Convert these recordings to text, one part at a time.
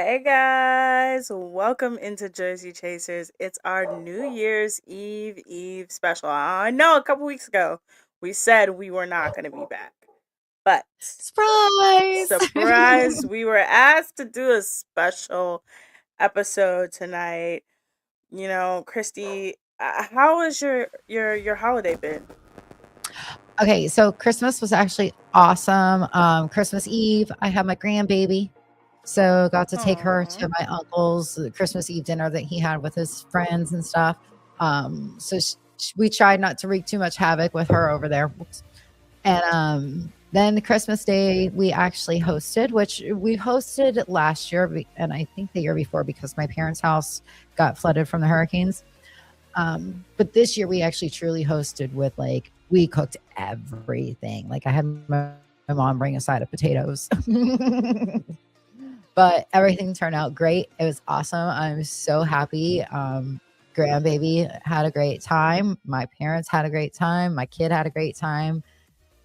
Hey guys, welcome into Jersey Chasers. It's our New Year's Eve special. I know a couple weeks ago we said we were not going to be back, but Surprise! surprise, we were asked to do a special episode tonight. Christy, how has your holiday been? Okay, so Christmas was actually awesome. Christmas Eve, I had my grandbaby. So got to take her Aww. to my uncle's Christmas Eve dinner that he had with his friends and stuff. We tried not to wreak too much havoc with her over there. And then Christmas Day, we actually hosted, which we hosted last year and I think the year before because my parents' house got flooded from the hurricanes. But this year we actually truly hosted with we cooked everything. Like I had my mom bring a side of potatoes. But everything turned out great. It was awesome. I'm so happy. Grandbaby had a great time. My parents had a great time. My kid had a great time.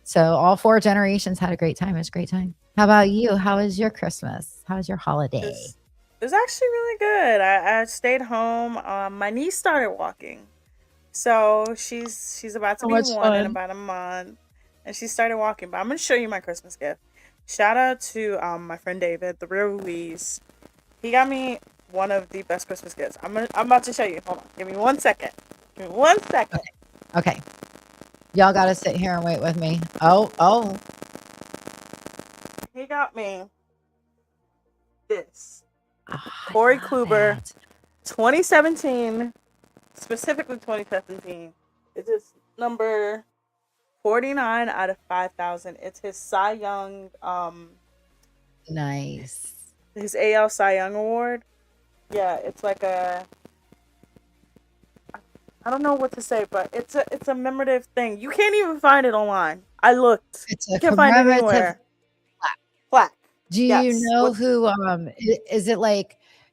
So all four generations had a great time. It was a great time. How about you? How was your Christmas? How was your holiday? It was actually really good. I stayed home. My niece started walking. So she's about to So be much one in fun. about a month, and she started walking. But I'm gonna show you my Christmas gift. Shout out to my friend David, the real Louise. He got me one of the best Christmas gifts. I'm about to show you. Hold on, give me 1 second. Give me 1 second. Okay. Y'all got to sit here and wait with me. Oh. He got me this I Corey love Kluber it. 2017, specifically 2017. It's just number 49 out of 5,000. It's his Cy Young, Nice. his AL Cy Young Award. Yeah, it's like I don't know what to say, but it's a memorative thing. You can't even find it online. I looked. It's You a can't find it commemorative. anywhere. Plaque. Do you Yes. know What's who is it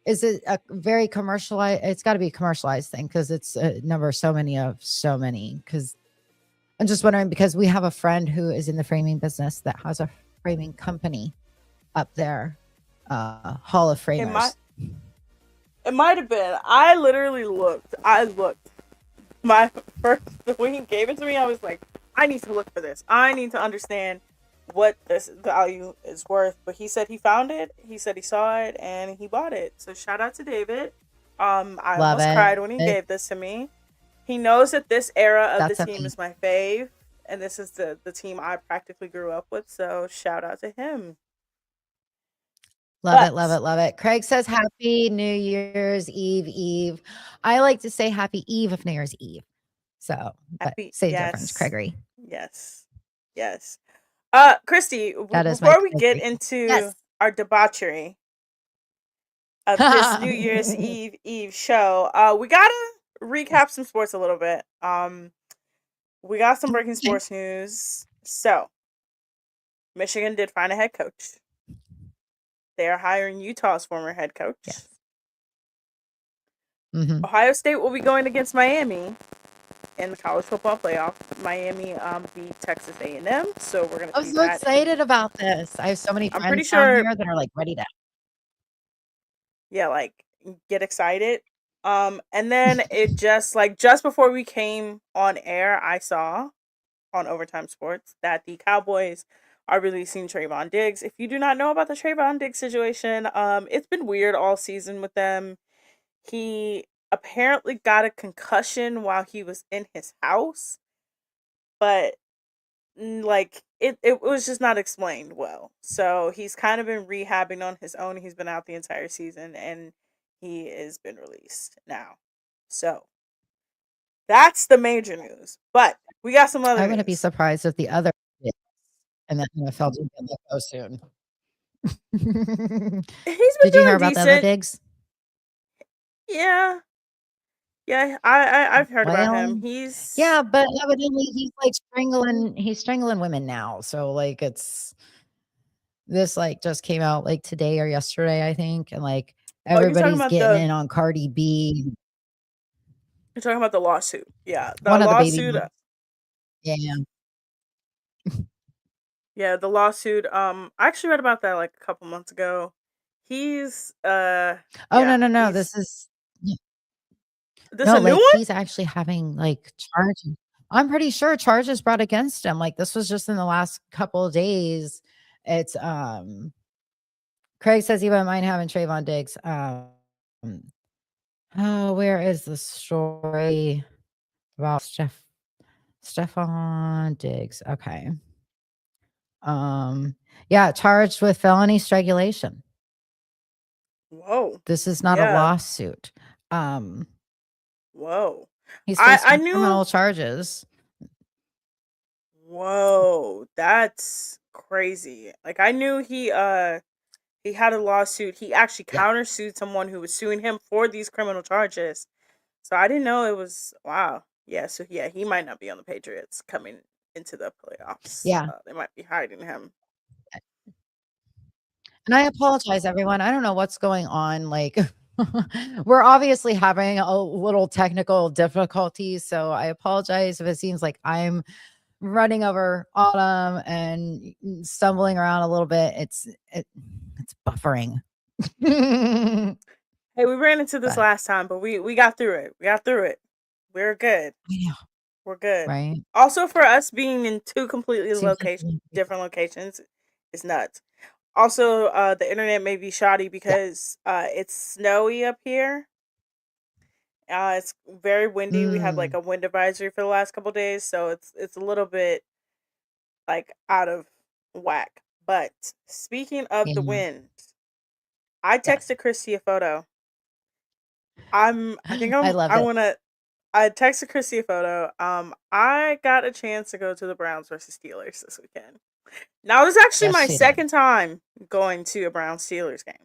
is it a very commercialized, it's got to be a commercialized thing because it's a number so many of so many, because I'm just wondering because we have a friend who is in the framing business that has a framing company up there, Hall of it might Framers. it might have been. I literally looked. I looked. My first when he gave it to me, I was like, I need to look for this. I need to understand what this value is worth. But he said he found it. He said he saw it and he bought it. So shout out to David. I Love almost cried when he it. gave this to me. He knows that this era of the That's team amazing. is my fave, and this is the team I practically grew up with. So shout out to him. Love it, love But it, love it. Craig says happy New Year's Eve. I like to say happy Eve of New Year's Eve. So, but happy, same difference, yes, Gregory. yes, yes. Christy, That is my before we get celebration. into Yes. our debauchery of this New Year's Eve show, we gotta recap some sports a little bit. We got some breaking Okay. sports news. So, Michigan did find a head coach. They are hiring Utah's former head coach. Yes. Mhm. Ohio State will be going against Miami in the college football playoff. Miami beat Texas A&M, so we're gonna I'm see so that. excited about this. I have so many I'm pretty friends down sure, here that are like ready to. yeah, like get excited. And then it just before we came on air, I saw on Overtime Sports that the Cowboys are releasing Trayvon Diggs. If you do not know about the Trayvon Diggs situation, it's been weird all season with them. He apparently got a concussion while he was in his house, but like it was just not explained well. So he's kind of been rehabbing on his own. He's been out the entire season and he has been released now. So that's the major news. But we got some I other wouldn't be news. surprised if the other and the NFL do get let go soon. He's been Did you hear doing about the other decent. digs? Yeah. Yeah, I've heard about him. Well, He's yeah, but evidently he's strangling women now. So it's this just came out today or yesterday, I think, and oh, you're talking everybody's about getting the in on Cardi B, you're talking about the lawsuit. Yeah, the one of the baby lawsuit. mamas. Yeah. Yeah, the lawsuit. I actually read about that like a couple months ago. He's Oh, no, yeah, no, no, he's this is this no, a new like, one? he's actually having, like, charges. I'm pretty sure charges brought against him, like, this was just in the last couple of days. It's, Craig says he wouldn't mind having Trayvon Diggs. Oh, where is the story about Stephon Diggs? Okay. Yeah, charged with felony strangulation. Whoa. This is not a Yeah. lawsuit. Um, Whoa. he's I facing knew criminal charges. whoa, that's crazy. Like I knew he had a lawsuit. He actually Yeah. countersued someone who was suing him for these criminal charges. So I didn't know it was wow. Yeah, so yeah, he might not be on the Patriots coming into the playoffs. Yeah. They might be hiding him. And I apologize, everyone. I don't know what's going on. Like, we're obviously having a little technical difficulties. So I apologize if it seems like I'm running over Autumn and stumbling around a little bit. It's buffering. Hey, we ran into this But last time, but we got through it. We got through it. We're good. I know, We're good. right? Also, for us being in two completely Seems like a long day. different locations, is nuts. Also, the internet may be shoddy Yeah. because it's snowy up here. It's very windy. We had like Mm, a wind advisory for the last couple days, so it's a little bit like out of whack. But speaking of the yeah. wind, I Yes. texted Christy a photo. I loved I it. wanna I texted Christy a photo. I got a chance to go to the Browns versus Steelers this weekend. Now, this is actually Yes, my she did. second time going to a Browns Steelers game.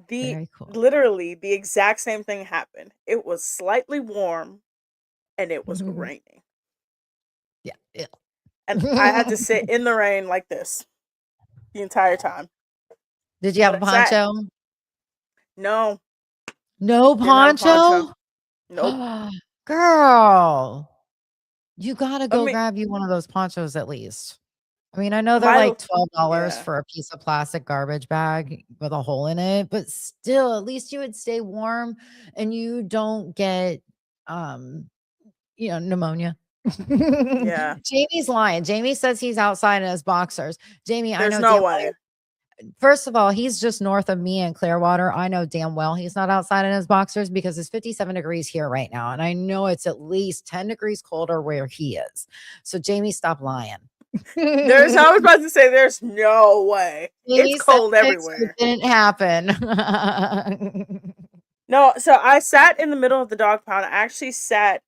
The Very cool. literally the exact same thing happened. It was slightly warm and it was raining. Yeah. Yeah. And I had to sit in the rain like this the entire time. Did you have But a I sat poncho? no, No didn't have a poncho. poncho? Nope. Girl, you gotta I go mean grab you one of those ponchos at least. I mean, I know they're my like $12 yeah. for a piece of plastic garbage bag with a hole in it, but still, at least you would stay warm and you don't get, um, pneumonia. Yeah. Jamie's lying. Jamie says he's outside in his boxers. Jamie, I There's know no damn well way. first of all, he's just north of me in Clearwater. I know damn well he's not outside in his boxers because it's 57 degrees here right now. And I know it's at least 10 degrees colder where he is. So, Jamie, stop lying. There's I was about to say there's no way. It's Jamie said cold it, so it everywhere. didn't happen. No, so I sat in the middle of the dog pound. I actually sat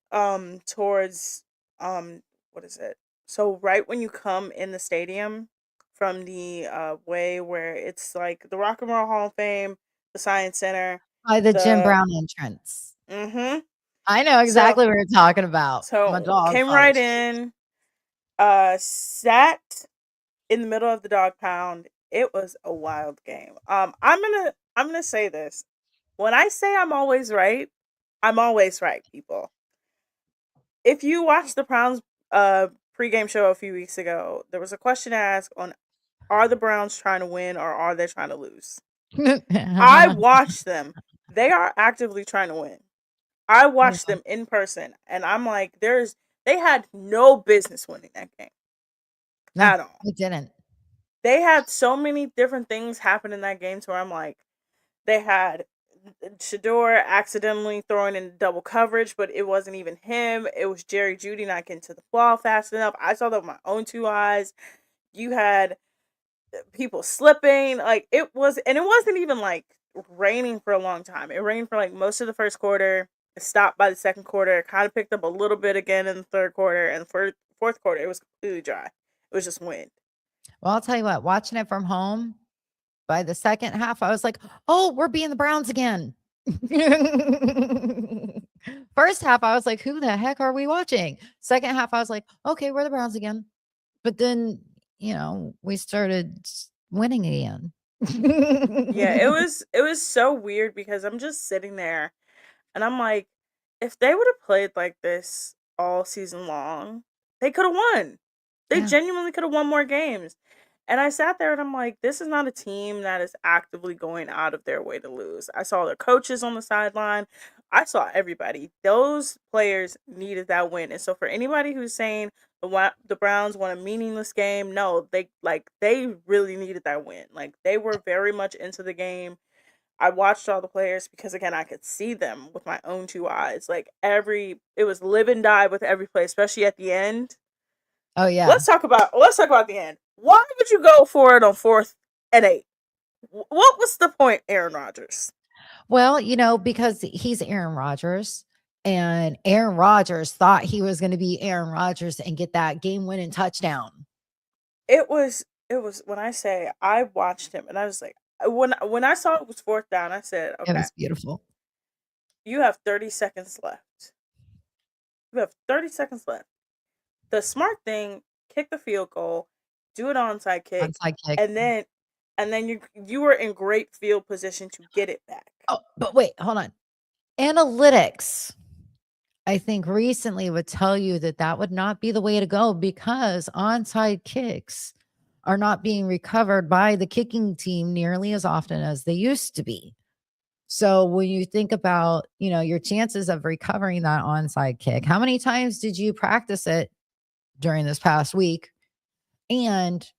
towards what is it? So right when you come in the stadium from the way where it's like the Rock and Roll Hall of Fame, the Science Center, By the Jim the Brown entrance. mhm. I know So exactly what you're talking about. My so dog came thought it right was in, sat in the middle of the dog pound. It was a wild game. I'm gonna say this. When I say I'm always right, people. If you watched the Browns pregame show a few weeks ago, there was a question asked on are the Browns trying to win or are they trying to lose? cute. I watched them. They are actively trying to win. I Yeah. watched them in person and I'm like, they had no business winning that game No, at all. it didn't. They had so many different things happen in that game to where I'm like, they had Shador accidentally throwing in double coverage, but it wasn't even him. It was Jerry Judy not getting to the ball fast enough. I saw that with my own two eyes. You had people slipping. Like it was, and it wasn't even like raining for a long time. It rained for like most of the first quarter. It stopped by the second quarter. It kind of picked up a little bit again in the third quarter. And for fourth quarter, it was completely dry. It was just wind. Well, I'll tell you what, watching it from home, by the second half, I was like, "Oh, we're being the Browns again." First half, I was like, "Who the heck are we watching?" Second half, I was like, "Okay, we're the Browns again." But then, we started winning again. Yeah, it was so weird because I'm just sitting there and I'm like, if they would have played like this all season long, they could have won. They Yeah. genuinely could have won more games. And I sat there and I'm like, this is not a team that is actively going out of their way to lose. I saw their coaches on the sideline. I saw everybody. Those players needed that win. And so for anybody who's saying the Browns won a meaningless game, no, they really needed that win. Like they were very much into the game. I watched all the players because again I could see them with my own two eyes. Like it was live and die with every play, especially at the end. Oh yeah. Let's talk about the end. Why would you go for it on 4th and 8? What was the point, Aaron Rodgers? Well, because he's Aaron Rodgers, and Aaron Rodgers thought he was going to be Aaron Rodgers and get that game-winning touchdown. It was when I say I watched him and I was like when I saw it was 4th down, I said, It okay, was beautiful. you have 30 seconds left. You have 30 seconds left. The smart thing, kick the field goal, do an onside kick, Onside kick. and then you were in great field position to get it back. Oh, but wait, hold on. Analytics, I think recently would tell you that that would not be the way to go because onside kicks are not being recovered by the kicking team nearly as often as they used to be. So when you think about, your chances of recovering that onside kick, how many times did you practice it during this past week? And,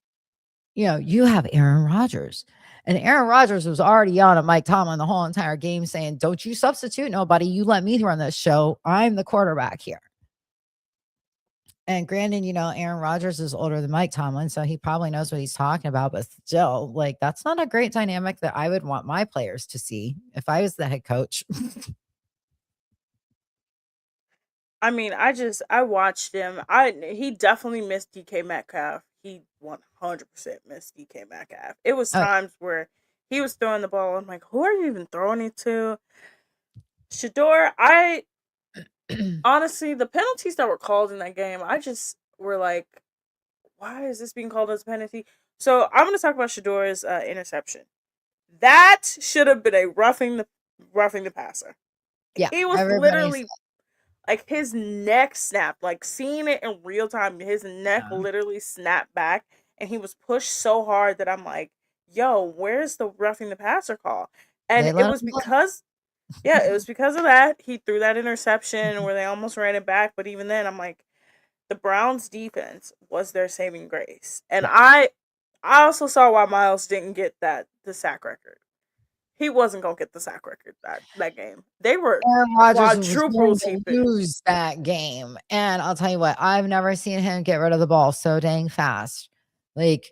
you have Aaron Rodgers. And Aaron Rodgers was already yelling at Mike Tomlin the whole entire game saying, don't you substitute nobody. You let me run this show. I'm the quarterback here. And granted, Aaron Rodgers is older than Mike Tomlin, so he probably knows what he's talking about. But still, like, that's not a great dynamic that I would want my players to see if I was the head coach. I mean, I watched him. He definitely missed DK Metcalf. He 100% missed DK Metcalf. It was Oh, times where he was throwing the ball. I'm like, who are you even throwing it to? Shador, I honestly, the penalties that were called in that game, I just were like, why is this being called as a penalty? So I'm going to talk about Shador's interception. That should have been a roughing the passer. yeah, He was everybody's literally like his neck snapped, like seeing it in real time. His neck yeah, literally snapped back, and he was pushed so hard that I'm like, "Yo, where's the roughing the passer call?" And they it let was him because yeah, it was because of that. He threw that interception where they almost ran it back. But even then, I'm like, the Browns' defense was their saving grace. And yeah. I also saw why Miles didn't get the sack record. He wasn't gonna get the sack record that game. They were Aaron Rodgers was quadruple going to teaming. lose that game. And I'll tell you what, I've never seen him get rid of the ball so dang fast. Like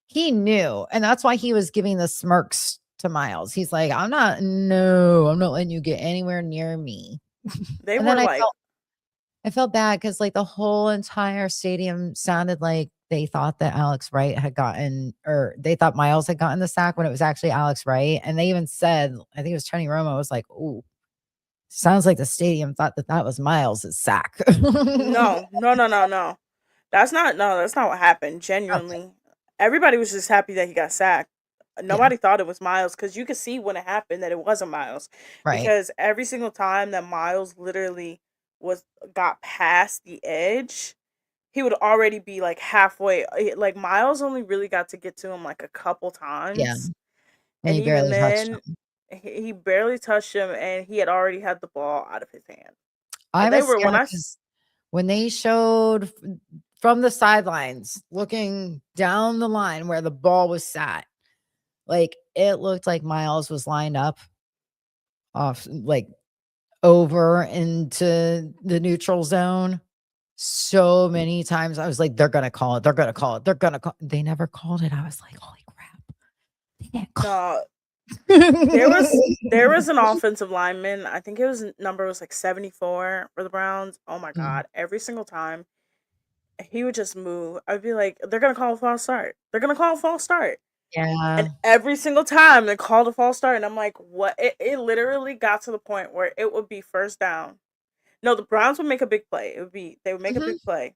he knew. And that's why he was giving the smirks to Miles. He's like, I'm not letting you get anywhere near me. They And then were I like, felt I felt bad because like the whole entire stadium sounded like they thought that Alex Wright had gotten, or they thought Miles had gotten the sack when it was actually Alex Wright. And they even said, I think it was Tony Romo was like, "Ooh, sounds like the stadium thought that that was Miles's sack." no, no, no, no, no. That's not what happened. Okay, Genuinely, everybody was just happy that he got sacked. yeah, Nobody thought it was Miles because you could see when it happened that it wasn't Miles, right, because every single time that Miles literally was got past the edge, he would already be like halfway. Like Miles only really got to get to him like a couple yeah, times, and and he even barely touched then, him. he barely touched him, and he had already had the ball out of his hand. I And they was were scared because when they showed from the sidelines, looking down the line where the ball was sat, like it looked like Miles was lined up off like over into the neutral zone so many times. I was like, they're gonna call it. They're gonna call it. They're gonna call. They never called it. I was like, holy crap, they didn't call no, there was an it. offensive lineman. I think number was like 74 for the Browns. Oh my Mm, god! Every single time he would just move, I'd be like, "They're gonna call a false start. They're gonna call a false start." And yeah. every single time they called a false start, and I'm like, "What?" It literally got to the point where it would be 1st down. No, the Browns would make a big play. They would make a Mhm. big play,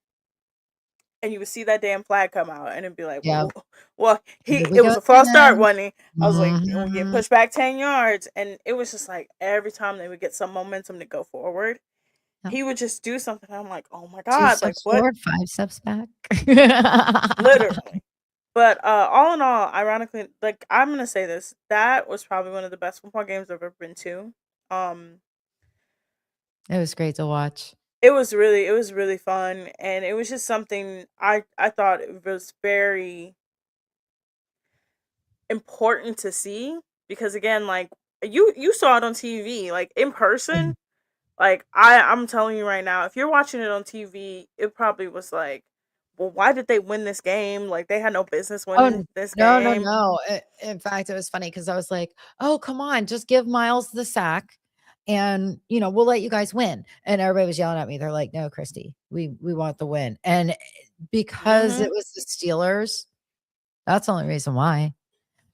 and you would see that damn flag come out, and it'd be like, Yeah. well, Here we it go was a false start, again. wasn't he? I was like, and we're getting Mhm. pushed back 10 yards, and it was just like every time they would get some momentum to go forward, Yep. he would just do something. I'm like, oh my 2 god, like steps what? forward, 5 steps back. Literally. But all in all, ironically, like I'm gonna say this, that was probably one of the best football games I've ever been to. Um, It was great to watch. it was really fun, and it was just something I thought it was very important to see because again, like you saw it on TV, like in person. Mhm. Like I'm telling you right now, if you're watching it on TV, it probably was like, well, why did they win this game? Like they had no business Oh, winning this no, no, game. no. In fact, it was funny because I was like, "Oh, come on, just give Miles the sack, and we'll let you guys win." And everybody was yelling at me. They're like, "No, Christy, we want the win." And because Mm-hmm. it was the Steelers, that's the only reason why.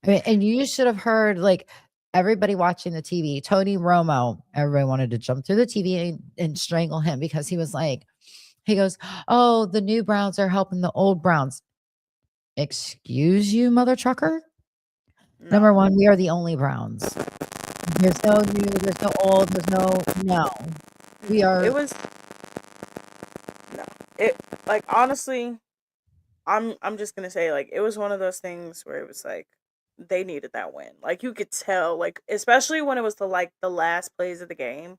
I mean, and you should have heard like everybody watching the TV. Tony Romo, everybody wanted to jump through the TV and strangle him because he was like, he goes, "Oh, the new Browns are helping the old Browns." Excuse you, mother trucker. Number No. one, we are the only Browns. There's no new, there's no old, there's no. We No. It are was no. It like honestly, I'm just gonna say like it was one of those things where it was like they needed that win. Like you could tell, like especially when it was the last plays of the game,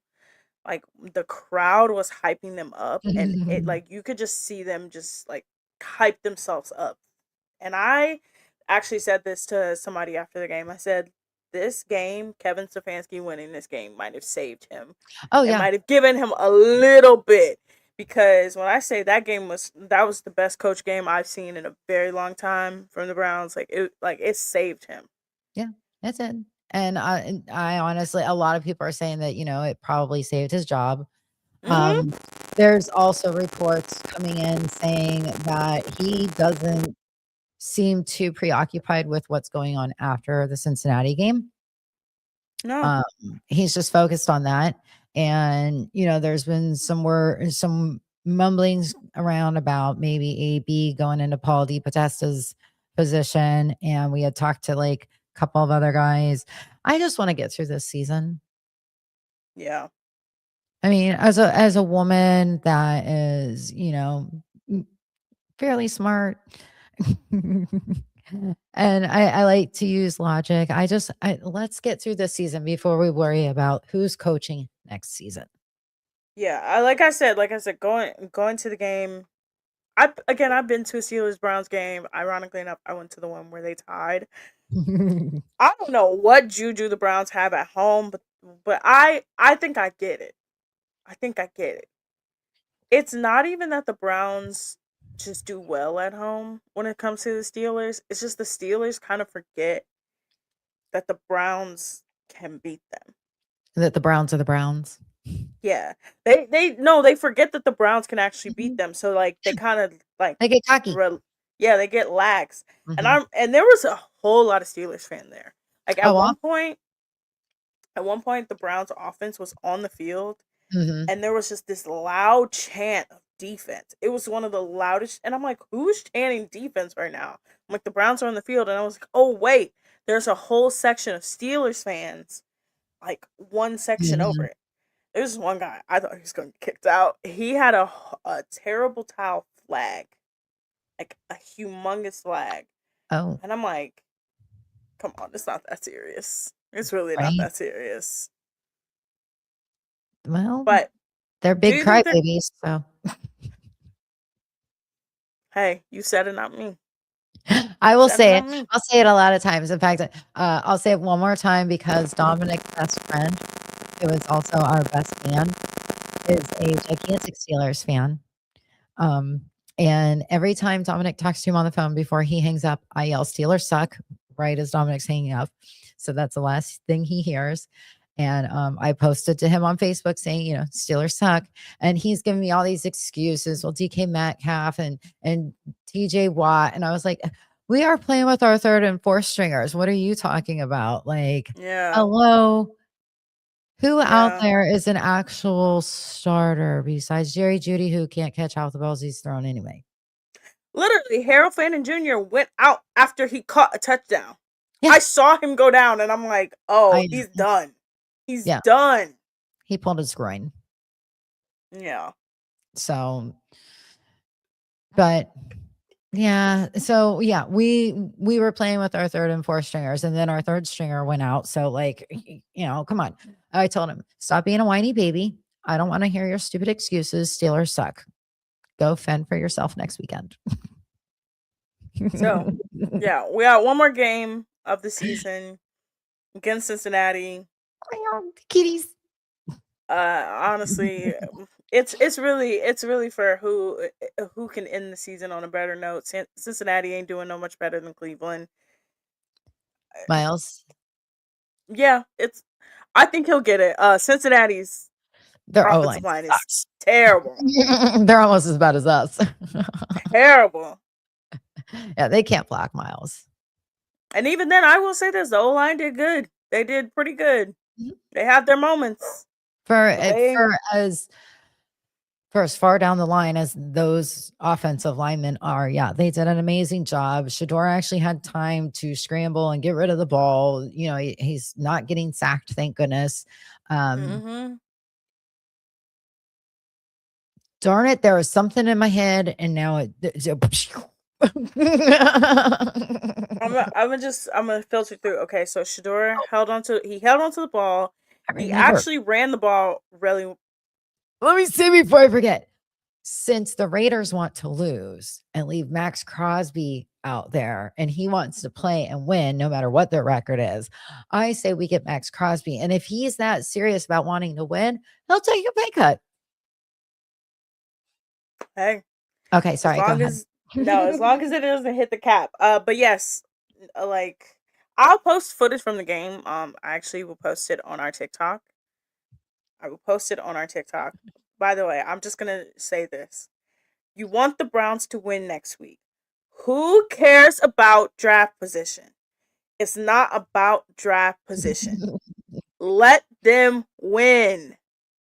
like the crowd was hyping them up, and it like you could just see them just like hype themselves up. And I actually said this to somebody after the game. I said, this game, Kevin Stefanski winning this game might have saved him. Oh, It yeah. might have given him a little bit. Because when I say that was the best coach game I've seen in a very long time from the Browns. Like it saved him. Yeah, that's it. And I honestly, a lot of people are saying that, it probably saved his job. Mm-hmm. Um, there's also reports coming in saying that he doesn't seem too preoccupied with what's going on after the Cincinnati game. No. Um, he's just focused on that. And, there's been some mumblings around about maybe AB going into Paul DePodesta's position. And we had talked to like a couple of other guys. I just want to get through this season. Yeah. I mean, as a woman that is, fairly smart. And I like to use logic. Let's get through this season before we worry about who's coaching next season. Yeah. Like I said, going to the game. I've been to a Steelers Browns game. Ironically enough, I went to the one where they tied. I don't know what juju the Browns have at home, but I think I get it. I think I get it. It's not even that the Browns just do well at home when it comes to the Steelers. It's just the Steelers kind of forget that the Browns can beat them. That the Browns are the Browns. Yeah. They no, they forget that the Browns can actually beat Mhm. them. So like they kind of like They get cocky. re- yeah, they get lax. Mhm. And there was a whole lot of Steelers fan there. Like Oh, well. at one point the Browns offense was on the field Mhm. and there was just this loud chant of defense. It was one of the loudest, and I'm like, who's chanting defense right now? I'm like, the Browns are on the field, and I was like, oh wait, there's a whole section of Steelers fans, like one section over Mhm. it. There's one guy I thought he was going to get kicked out. He had a terrible towel flag, like a humongous flag, Oh, and I'm like, come on, it's not that serious. It's really not right. that serious. Well, But they're do big you think that? crybabies, so Hey, you said it, not me. I You will said it, say not it. me. I'll say it a lot of times. In fact, I'll say it one more time because Dominic's best friend, who is also our best man, is a gigantic Steelers fan. Um, and every time Dominic talks to him on the phone before he hangs up, I yell, "Steelers suck," right as Dominic's hanging up. So that's the last thing he hears. And I posted to him on Facebook saying, Steelers suck. And he's giving me all these excuses. Well, DK Metcalf and TJ Watt. And I was like, we are playing with our third and fourth stringers. What are you talking about? Like, Yeah. hello. Who out Yeah. there is an actual starter besides Jerry Judy, who can't catch half the balls he's thrown anyway? Literally, Harold Fannin Jr. went out after he caught a touchdown. Yeah, I saw him go down and I'm like, oh, I he's know. done. He's Yeah, done. he pulled his groin. Yeah. So, but Yeah. So yeah, we were playing with our third and fourth stringers, and then our third stringer went out. So like, come on. I told him, stop being a whiny baby. I don't want to hear your stupid excuses. Steelers suck. Go fend for yourself next weekend. So, yeah, we got one more game of the season against Cincinnati. Kitties. Honestly, it's really for who can end the season on a better note. Cincinnati ain't doing no much better than Cleveland. Miles, Yeah, it's. I think he'll get it. Cincinnati's their O offensive line line is sucks. terrible, They're almost as bad as us. terrible. Yeah, they can't block Miles. And even then, I will say this: the O line did good. They did pretty good. They have their moments, For but they. for as far down the line as those offensive linemen are, yeah, they did an amazing job. Shador actually had time to scramble and get rid of the ball. He's not getting sacked, thank goodness. Um, Mm-hmm. Darn it, there was something in my head, and now it. I'm gonna filter through. Okay, so Shador held onto the ball. I He remember. actually ran the ball really. Let me see before I forget. Since the Raiders want to lose and leave Max Crosby out there and he wants to play and win no matter what their record is, I say we get Max Crosby. And if he's that serious about wanting to win, he'll take a pay cut. Hey, Okay, as sorry, go long ahead. as no, as long as it doesn't hit the cap. But yes, like I'll post footage from the game. I actually will post it on our TikTok. I will post it on our TikTok. By the way, I'm just gonna say this: you want the Browns to win next week. Who cares about draft position? It's not about draft position. Let them win.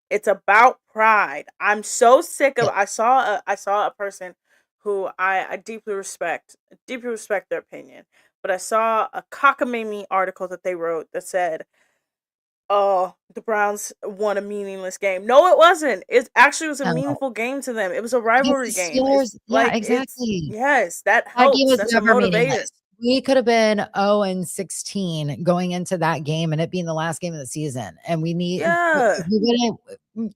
It's about pride. I'm so sick of. Yeah, I saw a person who I deeply respect their opinion. But I saw a cockamamie article that they wrote that said, "Oh, the Browns won a meaningless game." No, it wasn't. It actually was a no, meaningful game to them. It was a because rivalry the game. It's Steelers, yeah, like it's exactly. yes, that That game helps. was That's a never motivator. meaningless. We could have been 0-16 going into that game and it being the last game of the season. And Yeah. we wouldn't.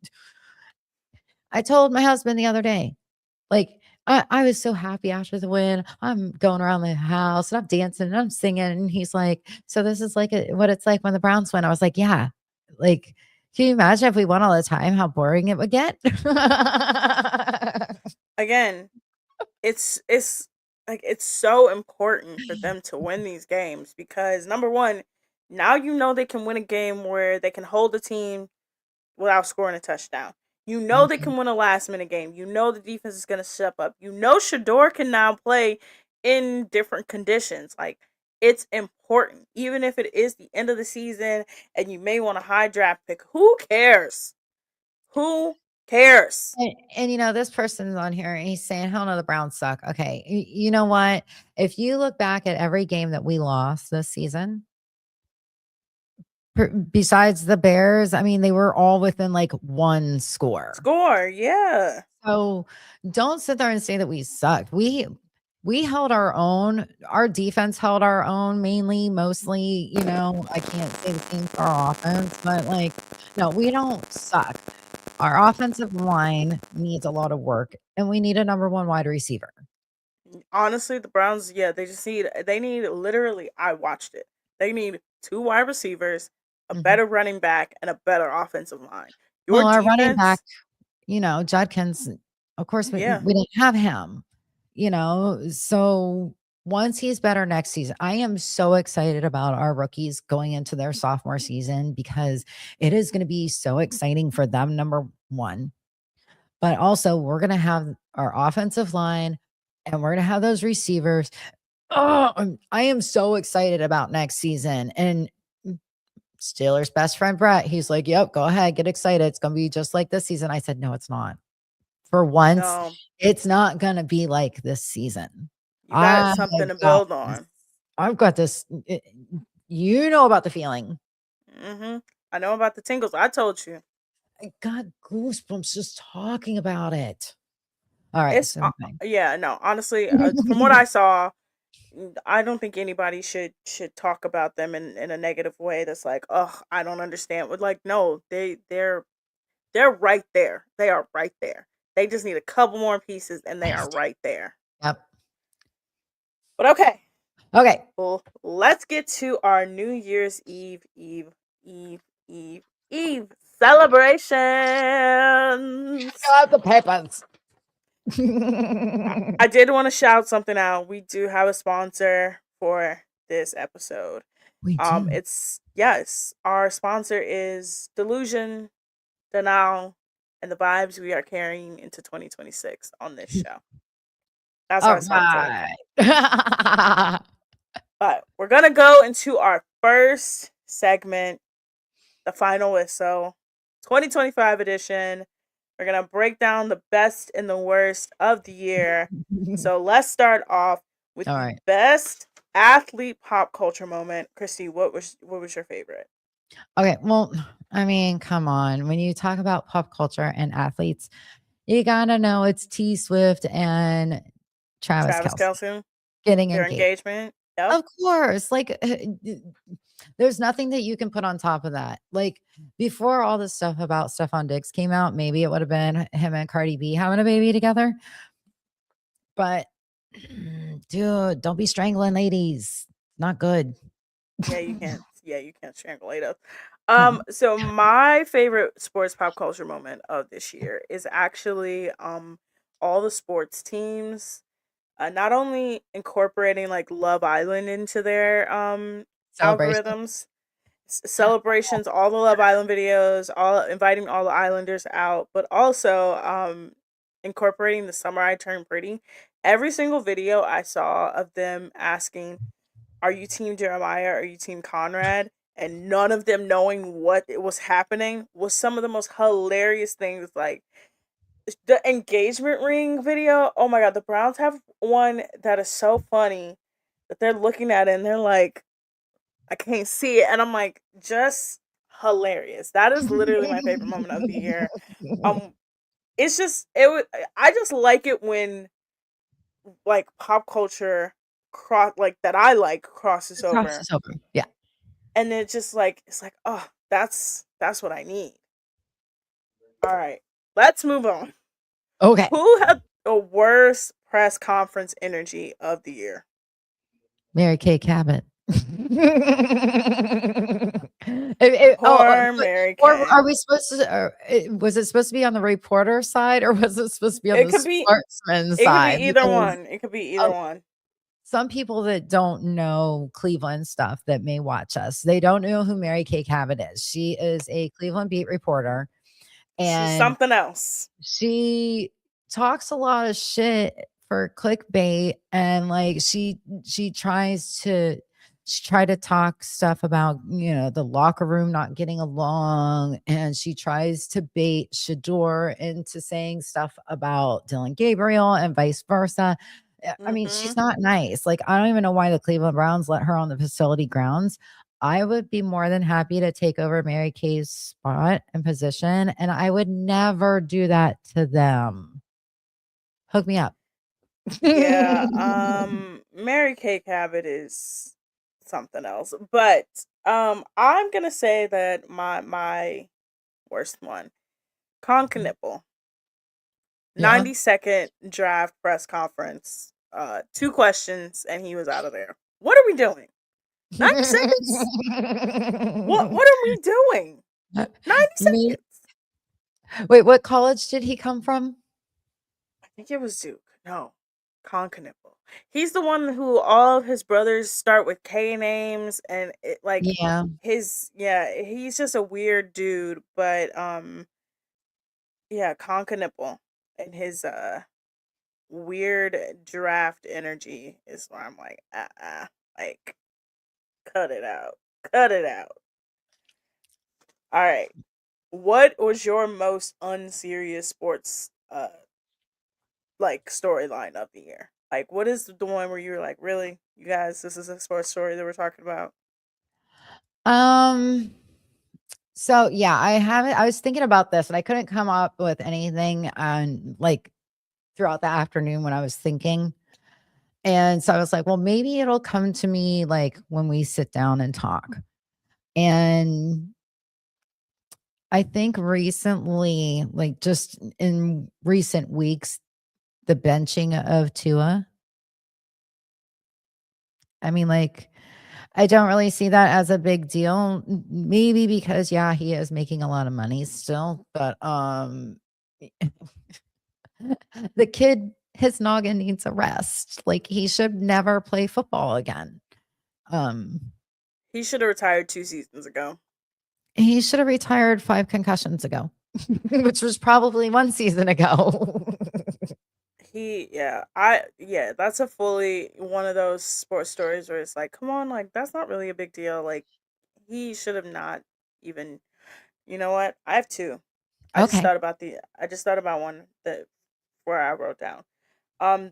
I told my husband the other day, like, I was so happy after the win. I'm going around the house and I'm dancing and I'm singing. And he's like, so this is like what it's like when the Browns win. I was like, yeah. Like, can you imagine if we won all the time, how boring it would get? Again, it's like it's so important for them to win these games because number one, now you know they can win a game where they can hold the team without scoring a touchdown. You know they Mhm. can win a last minute game. You know the defense is gonna step up. You know Shador can now play in different conditions. Like it's important, even if it is the end of the season and you may want a high draft pick. Who cares? Who cares? And this person's on here and he's saying, hell no, the Browns suck. Okay. You know what? If you look back at every game that we lost this season, besides the Bears, I mean, they were all within like one score. Score, yeah. So don't sit there and say that we sucked. We held our own. Our defense held our own mainly, mostly, I can't say the same for our offense, but like, no, we don't suck. Our offensive line needs a lot of work and we need a number one wide receiver. Honestly, the Browns, yeah, they need literally I watched it. They need two wide receivers, a Mhm. better running back, and a better offensive line. Your Well, our running back, defense, Judkins, of course, yeah. we didn't have him, so once he's better next season, I am so excited about our rookies going into their sophomore season because it is going to be so exciting for them, number one. But also, we're going to have our offensive line and we're going to have those receivers. Oh, I am so excited about next season. And Steelers' best friend, Brett, he's like, yep, go ahead, get excited. It's going to be just like this season. I said, no, it's not. For once, No, it's not going to be like this season. you got I something have to got build this. on. I've got this. You know about the feeling. I know about the tingles. I told you. I got goosebumps just talking about it. All right, It's so fine. yeah, no, honestly, from what I saw, I don't think anybody should talk about them in a negative way. That's like, oh, I don't understand. But like, no, they're right there. They are right there. They just need a couple more pieces, and they are right there. Yep. But okay, Okay. well, let's get to our New Year's Eve, Eve, Eve celebrations. Fill out the papers. I did want to shout something out. We do have a sponsor for this episode. We do. It's yes, our sponsor is Delusion, Denial, and the vibes we are carrying into 2026 on this show. That's All our sponsor. right. But we're gonna go into our first segment, the final whistle, 2025 edition. We're gonna break down the best and the worst of the year. So let's start off with All the right. best athlete pop culture moment. Christy, what was your favorite? Okay. Well, I mean, come on. When you talk about pop culture and athletes, you gotta know it's T Swift and Travis Travis Kelsey Kelce, getting their engaged. engagement. Yep. Of course. Like, there's nothing that you can put on top of that. Like, before all this stuff about Stephon Diggs came out, maybe it would have been him and Cardi B having a baby together. But, dude, don't be strangling ladies. Not good. Yeah, you can't. Yeah, you can't strangulate us. No. So my favorite sports pop culture moment of this year is actually all the sports teams not only incorporating like Love Island into their Celebration. algorithms, celebrations, all the Love Island videos, all inviting all the Islanders out, but also incorporating the Summer I Turned Pretty. Every single video I saw of them asking, "Are you Team Jeremiah? Are you Team Conrad?" And none of them knowing what it was happening was some of the most hilarious things. Like the engagement ring video. Oh my god, the Browns have one that is so funny that they're looking at it and they're like, I can't see it. And I'm like, just hilarious. That is literally my favorite moment of the year. Um, it's just I just like it when like pop culture cross like that I like crosses over, Crosses over. Yeah. and it's just like it's like oh that's what I need. All right, let's move on. Okay. Who had the worst press conference energy of the year? Mary Kay Cabot. Poor Mary or Kay. are we supposed to? Was it supposed to be on the reporter side, or was it supposed to be on It the could be sportsman it could be side? either Because one. It could be either um, one. some people that don't know Cleveland stuff that may watch us, they don't know who Mary Kay Cabot is. She is a Cleveland beat reporter, She's and something else. she talks a lot of shit for clickbait, and like she tried to talk stuff about, the locker room not getting along, and she tries to bait Shador into saying stuff about Dylan Gabriel and vice versa. I mean, she's Mhm. not nice. Like, I don't even know why the Cleveland Browns let her on the facility grounds. I would be more than happy to take over Mary Kay's spot and position, and I would never do that to them. Hook me up. Yeah, Mary Kay Cabot is something else. But I'm gonna say that my worst one, Con Knipple. Yeah. 90-second draft press conference. Two questions and he was out of there. What are we doing? 90 seconds? What are we doing? 90 Me seconds. Wait, what college did he come from? I think it was Duke. No. Con Knipple. He's the one who all of his brothers start with K names and it like Yeah. he's just a weird dude, but yeah, Con Knipple and his weird draft energy is where I'm like, like cut it out. Cut it out. All right. What was your most unserious sports like storyline of the year? Like what is the one where you were like, really? You guys, this is a sports story that we're talking about? Um, so yeah, I was thinking about this and I couldn't come up with anything on like throughout the afternoon when I was thinking. And so I was like, well, maybe it'll come to me like when we sit down and talk. And I think recently, like just in recent weeks, the benching of Tua, I mean, like, I don't really see that as a big deal. Maybe because, yeah, he is making a lot of money still, but the kid, his noggin needs a rest. Like, he should never play football again. Um, He should have retired 2 seasons ago. he should have retired 5 concussions ago, which was probably 1 season ago. Yeah, that's a fully one of those sports stories where it's like, come on, like that's not really a big deal. Like he should have not even. You know what? I have two. Okay. I just thought about one that where I wrote down.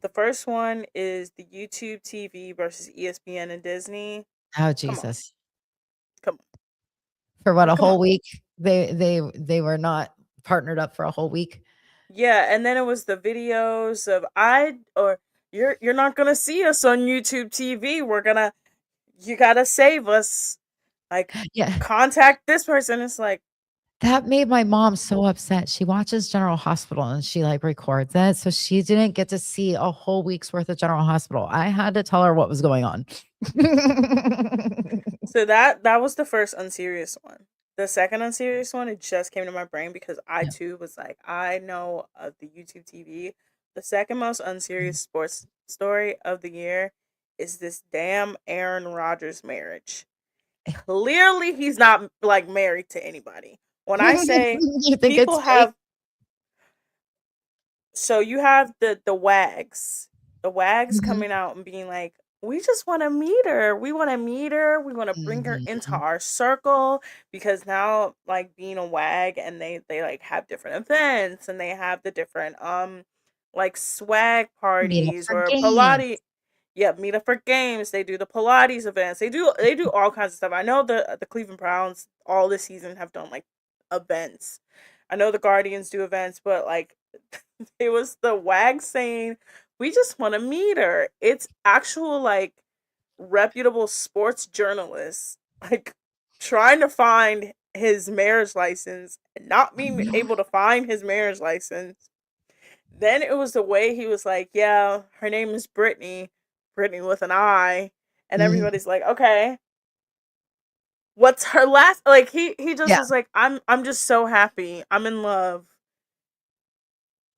The first one is the YouTube TV versus ESPN and Disney. Oh, Come on, Jesus. come For what, a come whole on. week? They were not partnered up for a whole week? Yeah, and then it was the videos of I or you're not gonna see us on YouTube TV. You gotta save us. Like Yeah. contact this person. It's like That made my mom so upset. She watches General Hospital and she, like, records it, so she didn't get to see a whole week's worth of General Hospital. I had to tell her what was going on. so that was the first unserious one. The second unserious one, it just came to my brain because I Yeah. too was like, I know of the YouTube TV. The second most unserious sports story of the year is this damn Aaron Rodgers marriage. Clearly he's not like married to anybody. When I say You think it's people fake? have so you have the wags. The wags Mhm. coming out and being like, we just want to meet her. We want to meet her. We want to bring her into Mhm. our circle because now like being a wag and they like have different events and they have the different like swag Meet up parties for or Pilates. games. Yeah, meet up for games. They do the Pilates events. They do all kinds of stuff. I know the Cleveland Browns all this season have done like events. I know the Guardians do events, but like it was the wag saying, "We just want to meet her." It's actual like reputable sports journalists like trying to find his marriage license and not being able to find his marriage license. Then it was the way he was like, "Yeah, her name is Brittany, Brittany with an I," and Mhm. everybody's like, "Okay, what's her last?" Like he just Yeah. was like, "I'm just so happy. I'm in love.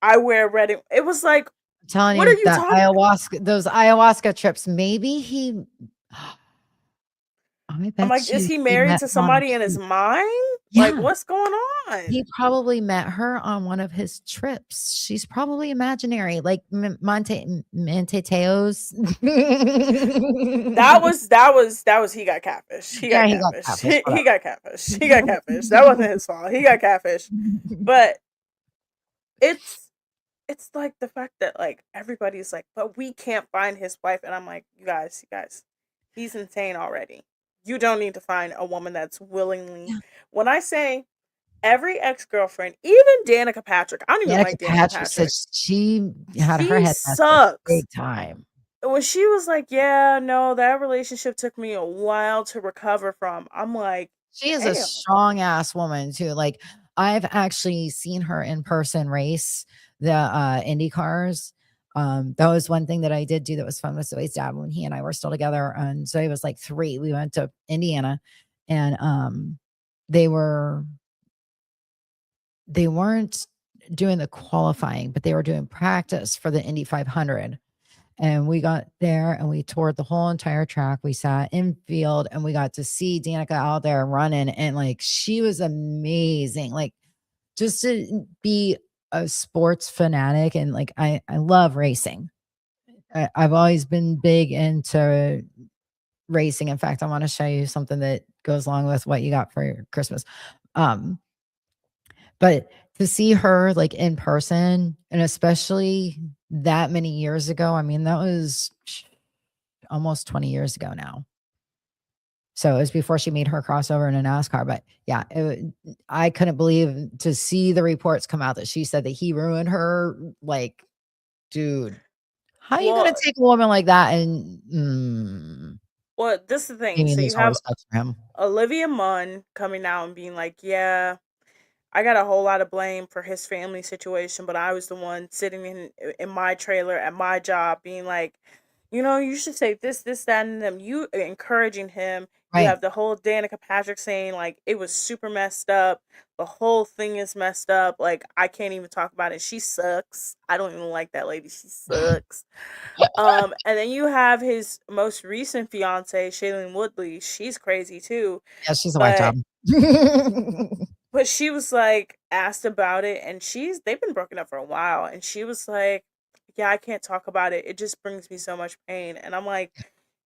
I wear red." It was like, I'm telling what are you you that talking? ayahuasca those ayahuasca trips, maybe he I I'm like, bet is you he he married met to her on a somebody in his trip. mind? Like, Yeah. what's going He on? probably met her on one of his trips. She's probably imaginary, like Teos. That was he got catfish. He got Yeah, he got catfish. catfish, He whatever. got catfish. He got catfish. That wasn't his fault. He got catfish. But it's it's like the fact that like everybody's like, but we can't find his wife, and I'm like, you guys, he's insane already. You don't need to find a woman that's willingly. Yeah. When I say every ex girlfriend, even Danica Patrick, I don't even Danica like Danica Patrick said Patrick. she had her She head messed sucks. big time. When she was like, "Yeah, no, that relationship took me a while to recover from." I'm like, She is a "Damn." strong ass woman too. Like, I've actually seen her in person race the Indy cars. That was one thing that I did do that was fun with Zoe's dad when he and I were still together. And Zoe was like 3. We went to Indiana and they were they weren't doing the qualifying, but they were doing practice for the Indy 500. And we got there and we toured the whole entire track. We sat in field and we got to see Danica out there running. And like, she was amazing. Like, just to be a sports fanatic. And like, I love racing. I've always been big into racing. In fact, I want to show you something that goes along with what you got for your Christmas. Um, but to see her like in person and especially that many years ago, I mean, that was almost 20 years ago now. So it was before she made her crossover into NASCAR. But yeah, I couldn't believe to see the reports come out that she said that he ruined her. Like, dude, how you gonna Well, take a woman like that and this is the thing. maybe So lose you all have respect for him? Olivia Munn coming out and being like, "Yeah, I got a whole lot of blame for his family situation, but I was the one sitting in my trailer at my job, being like, you should say this, this, that, and them. You encouraging him. You Right. have the whole Danica Patrick saying like it was super messed up. The whole thing is messed up. Like I can't even talk about it. She sucks. I don't even like that lady. She sucks. And then you have his most recent fiance, Shailene Woodley. She's crazy too, Yeah, she's a whack but job. she was like asked about it, and they've been broken up for a while, and she was like, "Yeah, I can't talk about it. It just brings me so much pain." And I'm like,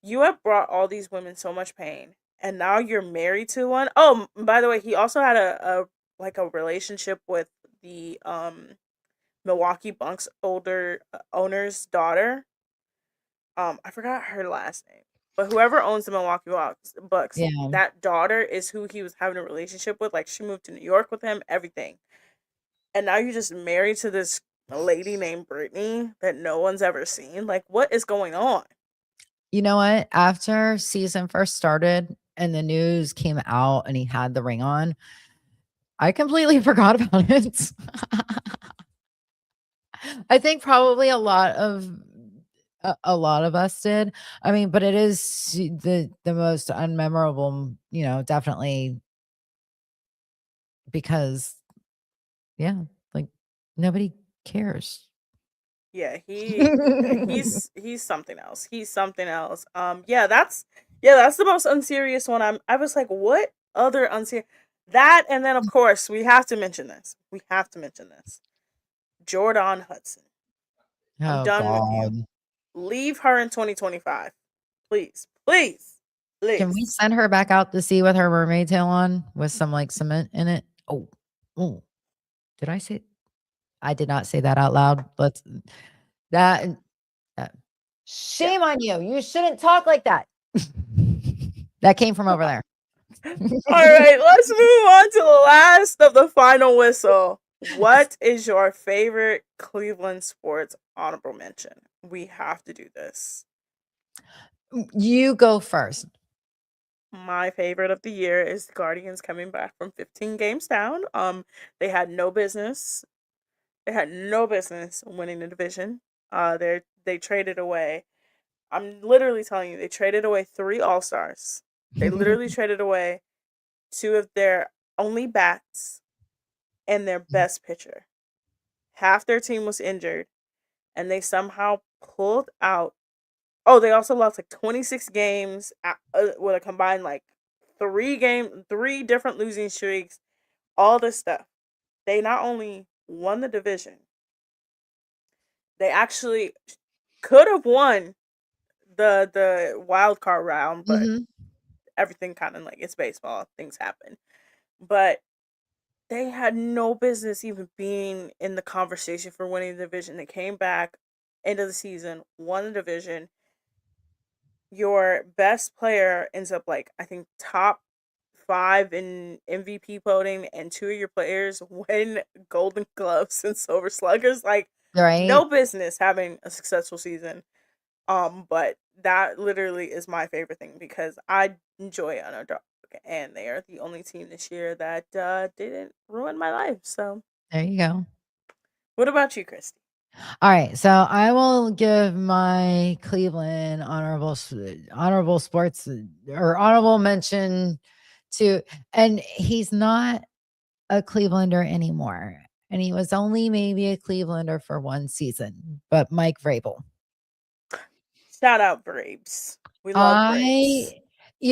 "You have brought all these women so much pain, and now you're married to one." Oh, by the way, he also had a like a relationship with the Milwaukee Bucks older owner's daughter. I forgot her last name, but whoever owns the Bucks, Yeah. that daughter is who he was having a relationship with. Like she moved to New York with him, everything, and now you're just married to this lady named Brittany that no one's ever seen. Like, what is going on? You know what? After season first started and the news came out and he had the ring on, I completely forgot about it. I think probably a lot of us did. I mean, but it is the most unmemorable, definitely because yeah, like nobody cares. Yeah, he's something else. He's something else. Yeah, that's the most unserious one. I was like, what other unserious that, and then of course we have to mention this. We have to mention this. Jordan Hudson. I'm Oh done with you. God. Leave her in 2025. Please. Please. Can we Please. send her back out to sea with her mermaid tail on with some like cement in it? Oh, oh, did I say I did not say that out loud. That uh, Yeah. shame on you. You shouldn't talk like that. That came from over there. All right, let's move on to the last of the final whistle. What is your favorite Cleveland sports honorable mention? We have to do this. You go first. My favorite of the year is the Guardians coming back from 15 games down. They had no business. They had no business winning the division. They traded away. I'm literally telling you, they traded away three All Stars. They literally traded away two of their only bats and their best pitcher. Half their team was injured, and they somehow pulled out. Oh, they also lost like 26 games with a combined like three different losing streaks, all this stuff. They not only won the division, they actually could have won the wild card round, but Mhm. everything kind of like it's baseball, things happen. But they had no business even being in the conversation for winning the division. They came back end of the season, won the division. Your best player ends up like I think top five in MVP voting, and two of your players win Golden Gloves and Silver Sluggers. Like Right? no business having a successful season. But that literally is my favorite thing because I enjoy underdog, and they are the only team this year that didn't ruin my life. So, There you go. what about you, Christy? All right, so I will give my Cleveland honorable sports or honorable mention to, and he's not a Clevelander anymore, and he was only maybe a Clevelander for one season, but Mike Vrabel. Shout out Braves. We love Braves.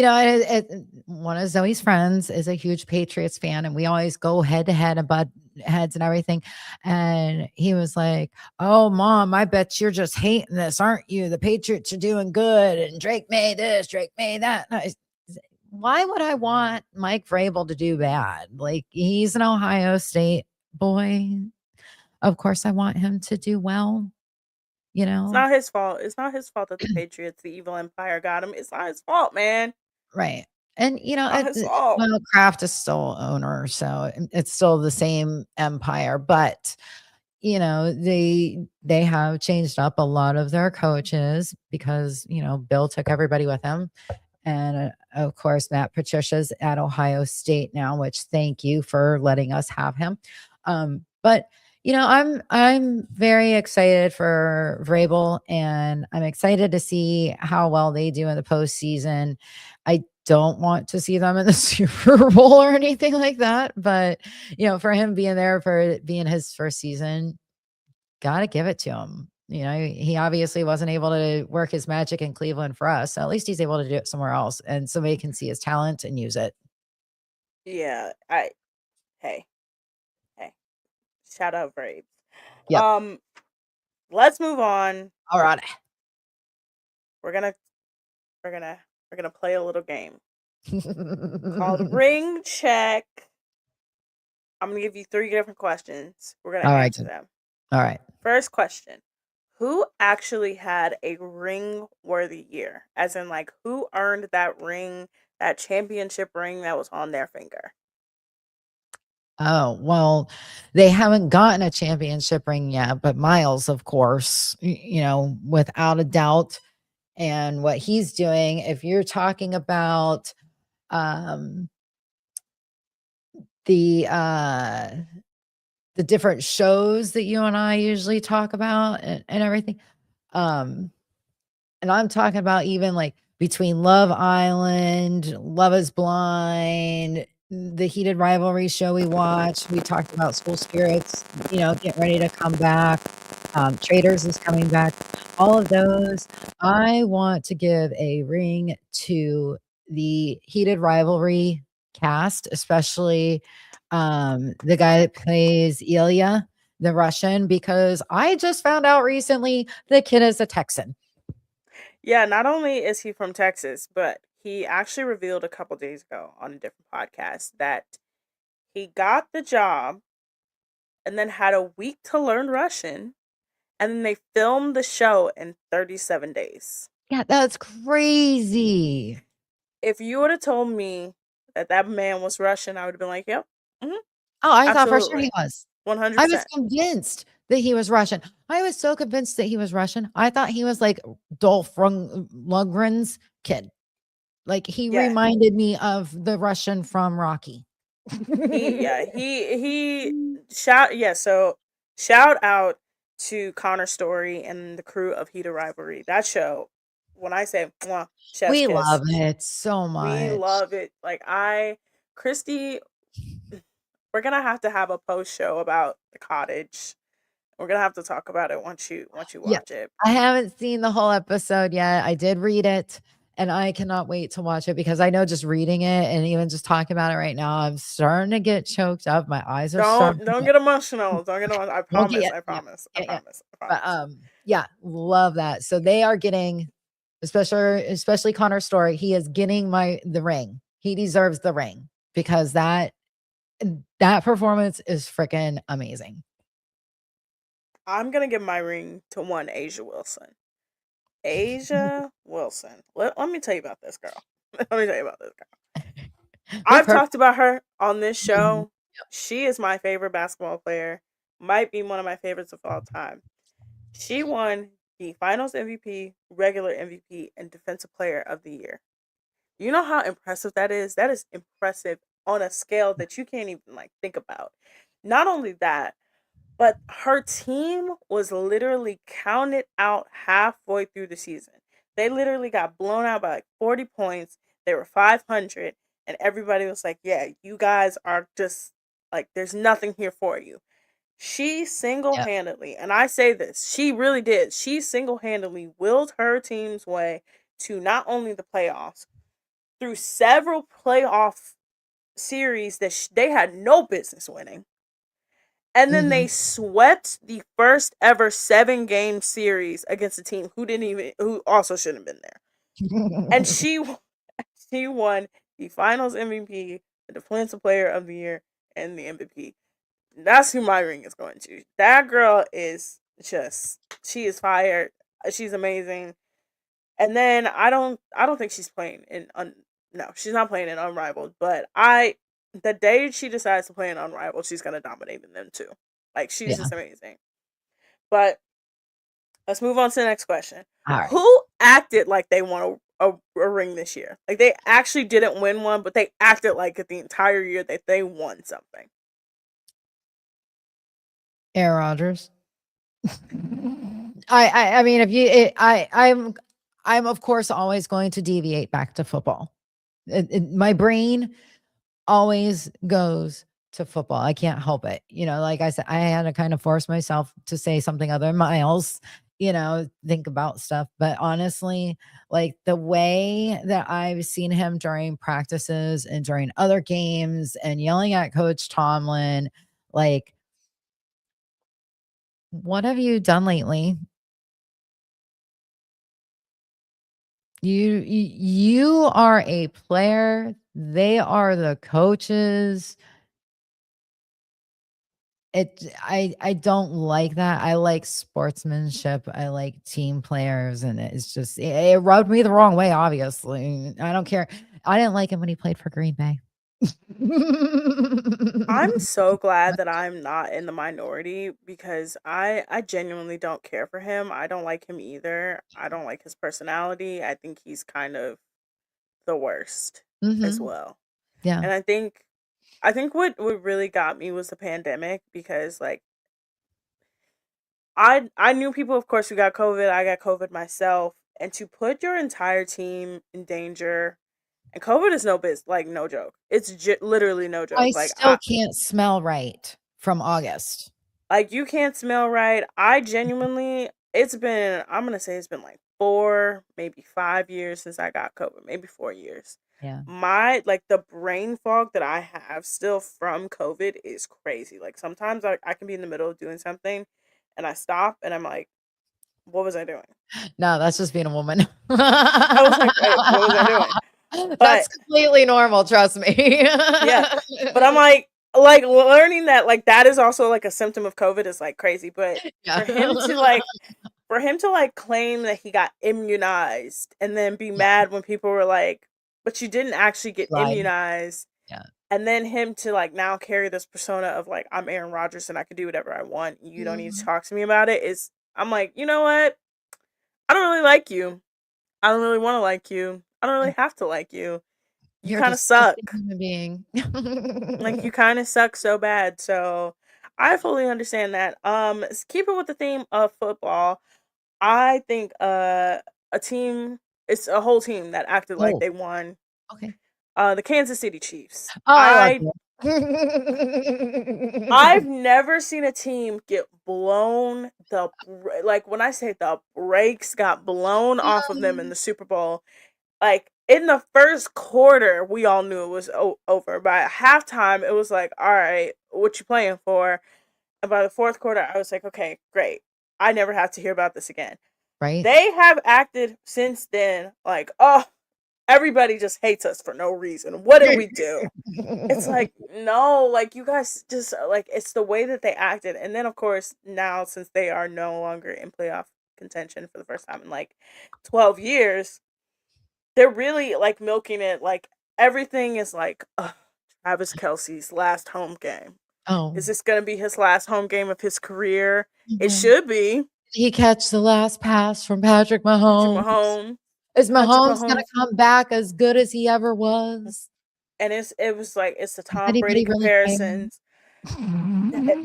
I one of Zoe's friends is a huge Patriots fan, and we always go head to head and butt heads and everything. And he was like, "Oh, mom, I bet you're just hating this, aren't you? The Patriots are doing good, and Drake made this, Drake made that." And why would I want Mike Vrabel to do bad? Like he's an Ohio State boy. Of course, I want him to do well. You It's know, not his fault. It's not his fault that the Patriots, the evil empire, got him. It's not his fault, man. right. And, Not his fault. well, Kraft is still owner, so it's still the same empire. But they have changed up a lot of their coaches because Bill took everybody with him, and of course Matt Patricia's at Ohio State now, which thank you for letting us have him. But I'm very excited for Vrabel, and I'm excited to see how well they do in the postseason. I don't want to see them in the Super Bowl or anything like that, but for him being there for being his first season, gotta give it to him. He obviously wasn't able to work his magic in Cleveland for us, so at least he's able to do it somewhere else, and somebody can see his talent and use it. Yeah, hey, hey, shout out Braves. Yep. Um, let's move on. All right. We're gonna we're gonna we're gonna play a little game called Ring Check. I'm gonna give you 3 different questions. We're gonna All right. answer them. All right. First question: who actually had a ring-worthy year? As in, like, who earned that ring, that championship ring that was on their finger? Oh, well, they haven't gotten a championship ring yet, but Miles, of course, without a doubt, and what he's doing. If you're talking about um, the different shows that you and I usually talk about and everything, um, and I'm talking about even like between Love Island, Love is Blind, the heated rivalry show we watched. We talked about School Spirits, getting ready to come back. Traders is coming back. All of those. I want to give a ring to the heated rivalry cast, especially the guy that plays Ilya, the Russian, because I just found out recently the kid is a Texan. Yeah, not only is he from Texas, but he actually revealed a couple days ago on a different podcast that he got the job and then had a week to learn Russian, and then they filmed the show in 37 days. Yeah, that's crazy. If you would have told me that that man was Russian, I would have been like, yep, hmm, Oh, I thought for sure he absolutely, was. I was 100%. convinced that he was Russian. I was so convinced that he was Russian. I thought he was like Dolph Lundgren's kid. Like he Yeah, reminded me of the Russian from Rocky. he so shout out to Connor Story and the crew of Heat of Rivalry. That show, when I say mwah, chef's We love kiss, it so we much. love it. Like, Christy, we're gonna have to have a post show about the cottage. We're gonna have to talk about it once you Yeah. watch it. I haven't seen the whole episode yet. I did read it, and I cannot wait to watch it because I know just reading it and even just talking about it right now, I'm starting to get choked up. My eyes are starting Don't to get emotional. Don't get emotional. I won't get promise. yet. I Yeah. promise. I Yeah, yeah. promise. I But promise. yeah, love that. So they are getting, especially Connor Story, he is getting the ring. He deserves the ring because that performance is freaking amazing. I'm gonna give my ring to one Asia Wilson. Asia Wilson. Let me tell you about this girl. Let me tell you about this girl. We've I've heard. talked about her on this Mhm. show. She is my favorite basketball player. Might be one of my favorites of all time. She won the Finals MVP, regular MVP, and Defensive Player of the Year. You know how impressive that is? That is impressive on a scale that you can't even like think about. Not only that, but her team was literally counted out halfway through the season. They literally got blown out by like 40 points. They were 500, and everybody was like, yeah, you guys are just like, there's nothing here for you. She single Yeah. handedly, and I say this, she really did. She single handedly willed her team's way to not only the playoffs, through several playoff series that they had no business winning. And then Mhm. they swept the first ever 7-game series against a team who also shouldn't have been there. And she won the Finals MVP, the Defensive Player of the Year, and the MVP. That's who my ring is going to. That girl is she is fired. She's amazing. And then I don't think she's playing no, she's not playing in Unrivaled, but the day she decides to play in Unrivaled, she's gonna dominate in them too. Like, she's Yeah. just amazing. But let's move on to the next question. All right. Who acted like they won a ring this year? Like they actually didn't win one, but they acted like it the entire year that they won something. Aaron Rodgers. I mean, if you, it, I'm of course always going to deviate back to football. My brain always goes to football. I can't help it. Like I said, I had to kind of force myself to say something other than Miles, think about stuff. But honestly, like the way that I've seen him during practices and during other games and yelling at Coach Tomlin, like, what have you done lately? You are a player. They are the coaches. I don't like that. I like sportsmanship. I like team players, and it's just it rubbed me the wrong way, obviously. I don't care. I didn't like him when he played for Green Bay. I'm so glad that I'm not in the minority because I genuinely don't care for him. I don't like him either. I don't like his personality. I think he's kind of the worst as Mhm. well. Yeah. And I think what really got me was the pandemic because like I knew people of course who got COVID. I got COVID myself, and to put your entire team in danger, and COVID is no joke. It's literally no joke. I still can't smell right from August. Like you can't smell right. I genuinely I'm gonna say it's been like 4, maybe 5 years since I got COVID, maybe 4 years. Yeah. The brain fog that I have still from COVID is crazy. Like sometimes I can be in the middle of doing something and I stop and I'm like, what was I doing? No, that's just being a woman. I was like, wait, what was I doing? That's But completely normal, trust me. yeah. But I'm like learning that like that is also like a symptom of COVID is like crazy. But Yeah. for him to like for him to like claim that he got immunized and then be Yeah, mad when people were like, but you didn't actually get lied. immunized. Yeah. And then him to like now carry this persona of like, I'm Aaron Rodgers and I can do whatever I want. You don't need to Mhm. talk to me about it. I'm like, you know what? I don't really like you. I don't really want to like you. I don't Yeah. really have to like you. You You're kind of just a suck. human being. Like you kind of suck so bad. So I fully understand that. Keep it with the theme of football. I think a team it's a whole team that acted like Oh, they won. okay. The Kansas City Chiefs. Oh, I love I you. I've never seen a team get blown like when I say the brakes got blown off of them in the Super Bowl. Like in the first quarter, we all knew it was over. By halftime, it was like, all right, what you playing for? And by the fourth quarter, I was like, okay, great. I never have to hear about this again. Right? They have acted since then like, oh, everybody just hates us for no reason. What did we do? It's like, no, like you guys just like it's the way that they acted. And then of course, now since they are no longer in playoff contention for the first time in like 12 years, they're really like milking it like everything is like Travis Kelsey's last home game. Oh. Is this going to be his last home game of his career? It Mhm. should be. Did he catch the last pass from Patrick Patrick Mahomes? Mahomes. Is Patrick Mahomes gonna Mahomes. come back as good as he ever was? And it was like it's the Does Tom Brady anybody really care? comparisons.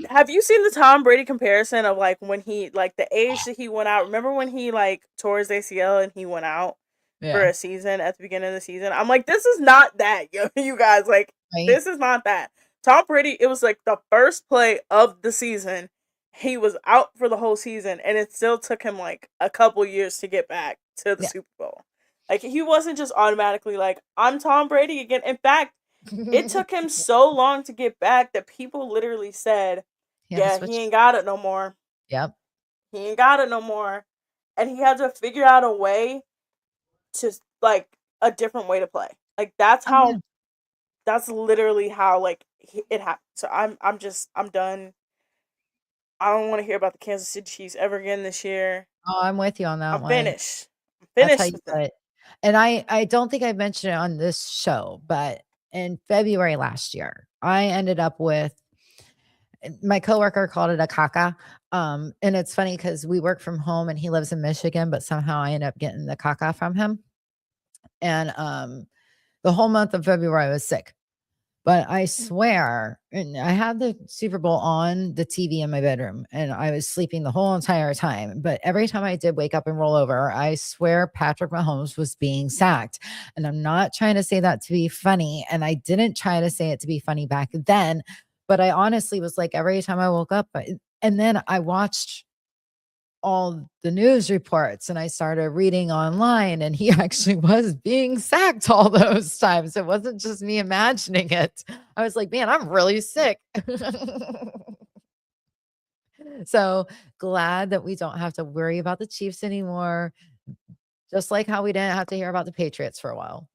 Have you seen the Tom Brady comparison of like when he like the age that he went out? Remember when he like tore his ACL and he went out for Yeah, a season at the beginning of the season? I'm like, this is not that, you guys. Like, right? this is not that. Tom Brady, it was like the first play of the season. He was out for the whole season, and it still took him like a couple years to get back to the Yeah. Super Bowl. Like, he wasn't just automatically like, I'm Tom Brady again. In fact, it took him so long to get back that people literally said, He had to yeah, he switch. ain't got it no more. Yep. He ain't got it no more. And he had to figure out a way to like a different way to play. Like Oh, yeah. that's literally how like it happened. So I'm done. I don't want to hear about the Kansas City Chiefs ever again this year. Oh, I'm with you on that I'm one. finished. I'm That's how finished you with do them. it. And I don't think I mentioned it on this show, but in February last year, I ended up with My coworker called it a caca. And it's funny because we work from home and he lives in Michigan, but somehow I end up getting the caca from him. And the whole month of February, I was sick. But I swear, and I had the Super Bowl on the TV in my bedroom and I was sleeping the whole entire time. But every time I did wake up and roll over, I swear Patrick Mahomes was being sacked. And I'm not trying to say that to be funny. And I didn't try to say it to be funny back then. But I honestly was like, every time I woke up, and then I watched all the news reports and I started reading online and he actually was being sacked all those times. It wasn't just me imagining it. I was like, man, I'm really sick. So glad that we don't have to worry about the Chiefs anymore. Just like how we didn't have to hear about the Patriots for a while.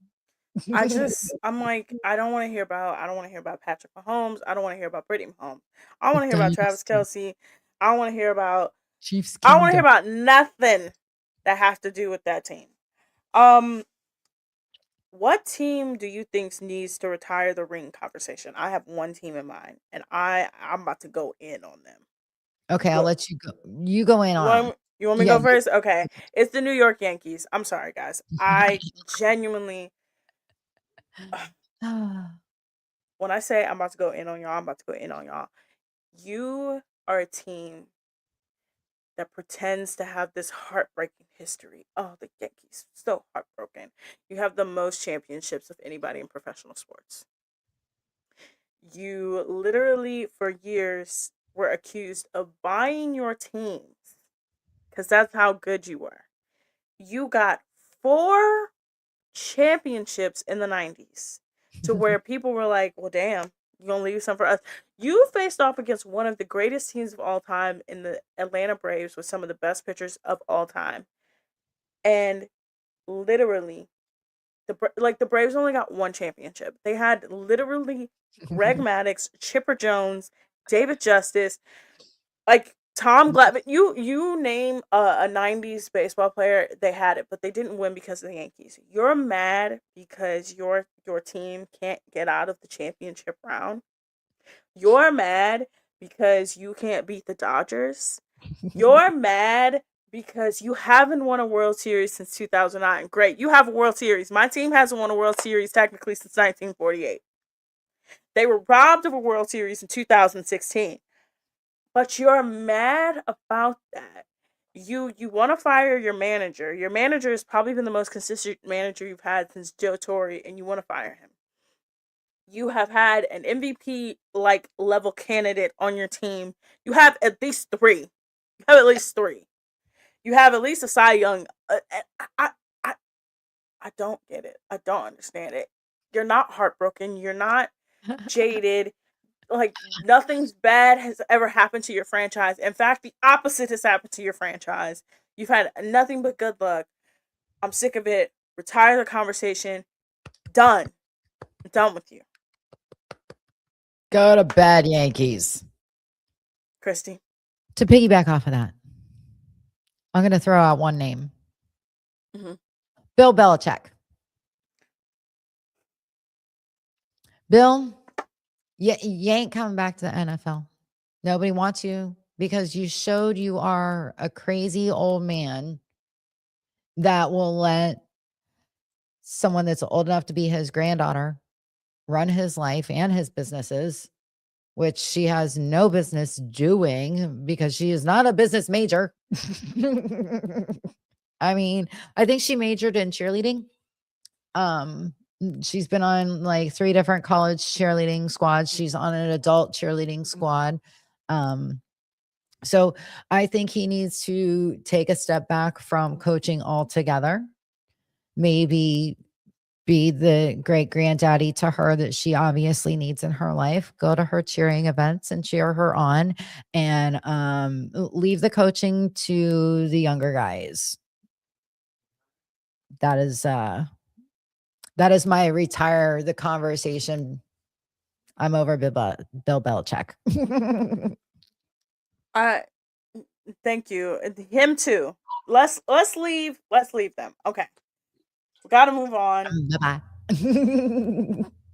I'm like, I don't want to hear about Patrick Mahomes. I don't want to hear about Brittany Mahomes. I want to hear about Travis Dynasty. Kelsey. I don't want to hear about, Chiefs I don't want to hear Kingdom. about nothing that has to do with that team. Um, what team do you think needs to retire the ring conversation? I have one team in mind, and I'm about to go in on them. Okay, I'll What let you go. You go in on them. you want me to Yeah. go first? Okay, it's the New York Yankees. I'm sorry, guys. I genuinely, when I say I'm about to go in on y'all, I'm about to go in on y'all. You are a team that pretends to have this heartbreaking history. Oh, the Yankees, so heartbroken. You have the most championships of anybody in professional sports. You literally, for years, were accused of buying your teams because that's how good you were. You got 4 championships in the 90s to where people were like, well, damn, you're going to leave some for us. You faced off against one of the greatest teams of all time in the Atlanta Braves with some of the best pitchers of all time. And literally, the Braves only got 1 championship. They had literally Greg Maddux, Chipper Jones, David Justice, like Tom Glavine. You name a '90s baseball player, they had it, but they didn't win because of the Yankees. You're mad because your team can't get out of the championship round. You're mad because you can't beat the Dodgers. You're mad because you haven't won a World Series since 2009. Great, you have a World Series. My team hasn't won a World Series technically since 1948. They were robbed of a World Series in 2016. But you're mad about that. You want to fire your manager. Your manager has probably been the most consistent manager you've had since Joe Torre, and you want to fire him. You have had an MVP like level candidate on your team. You have at least three. You have at least three. You have at least a Cy Young. I, I, I don't get it. I don't understand it. You're not heartbroken. You're not jaded. Like nothing's bad has ever happened to your franchise. In fact, the opposite has happened to your franchise. You've had nothing but good luck. I'm sick of it. Retire the conversation. Done. I'm done with you, Go to bed, Yankees. Christy. To piggyback off of that, I'm going to throw out one name. Mm-hmm. Bill Belichick. Bill, you ain't coming back to the NFL. Nobody wants you because you showed you are a crazy old man that will let someone that's old enough to be his granddaughter run his life and his businesses, which she has no business doing because she is not a business major. I mean, I think she majored in cheerleading. Um, she's been on like 3 different college cheerleading squads. She's on an adult cheerleading squad. So I think he needs to take a step back from coaching altogether. Maybe be the great granddaddy to her that she obviously needs in her life. Go to her cheering events and cheer her on, and leave the coaching to the younger guys. That is my retire the conversation. I'm over Bill Belichick. I thank you. Him too. Let's leave them. Okay. We gotta move on. Bye-bye.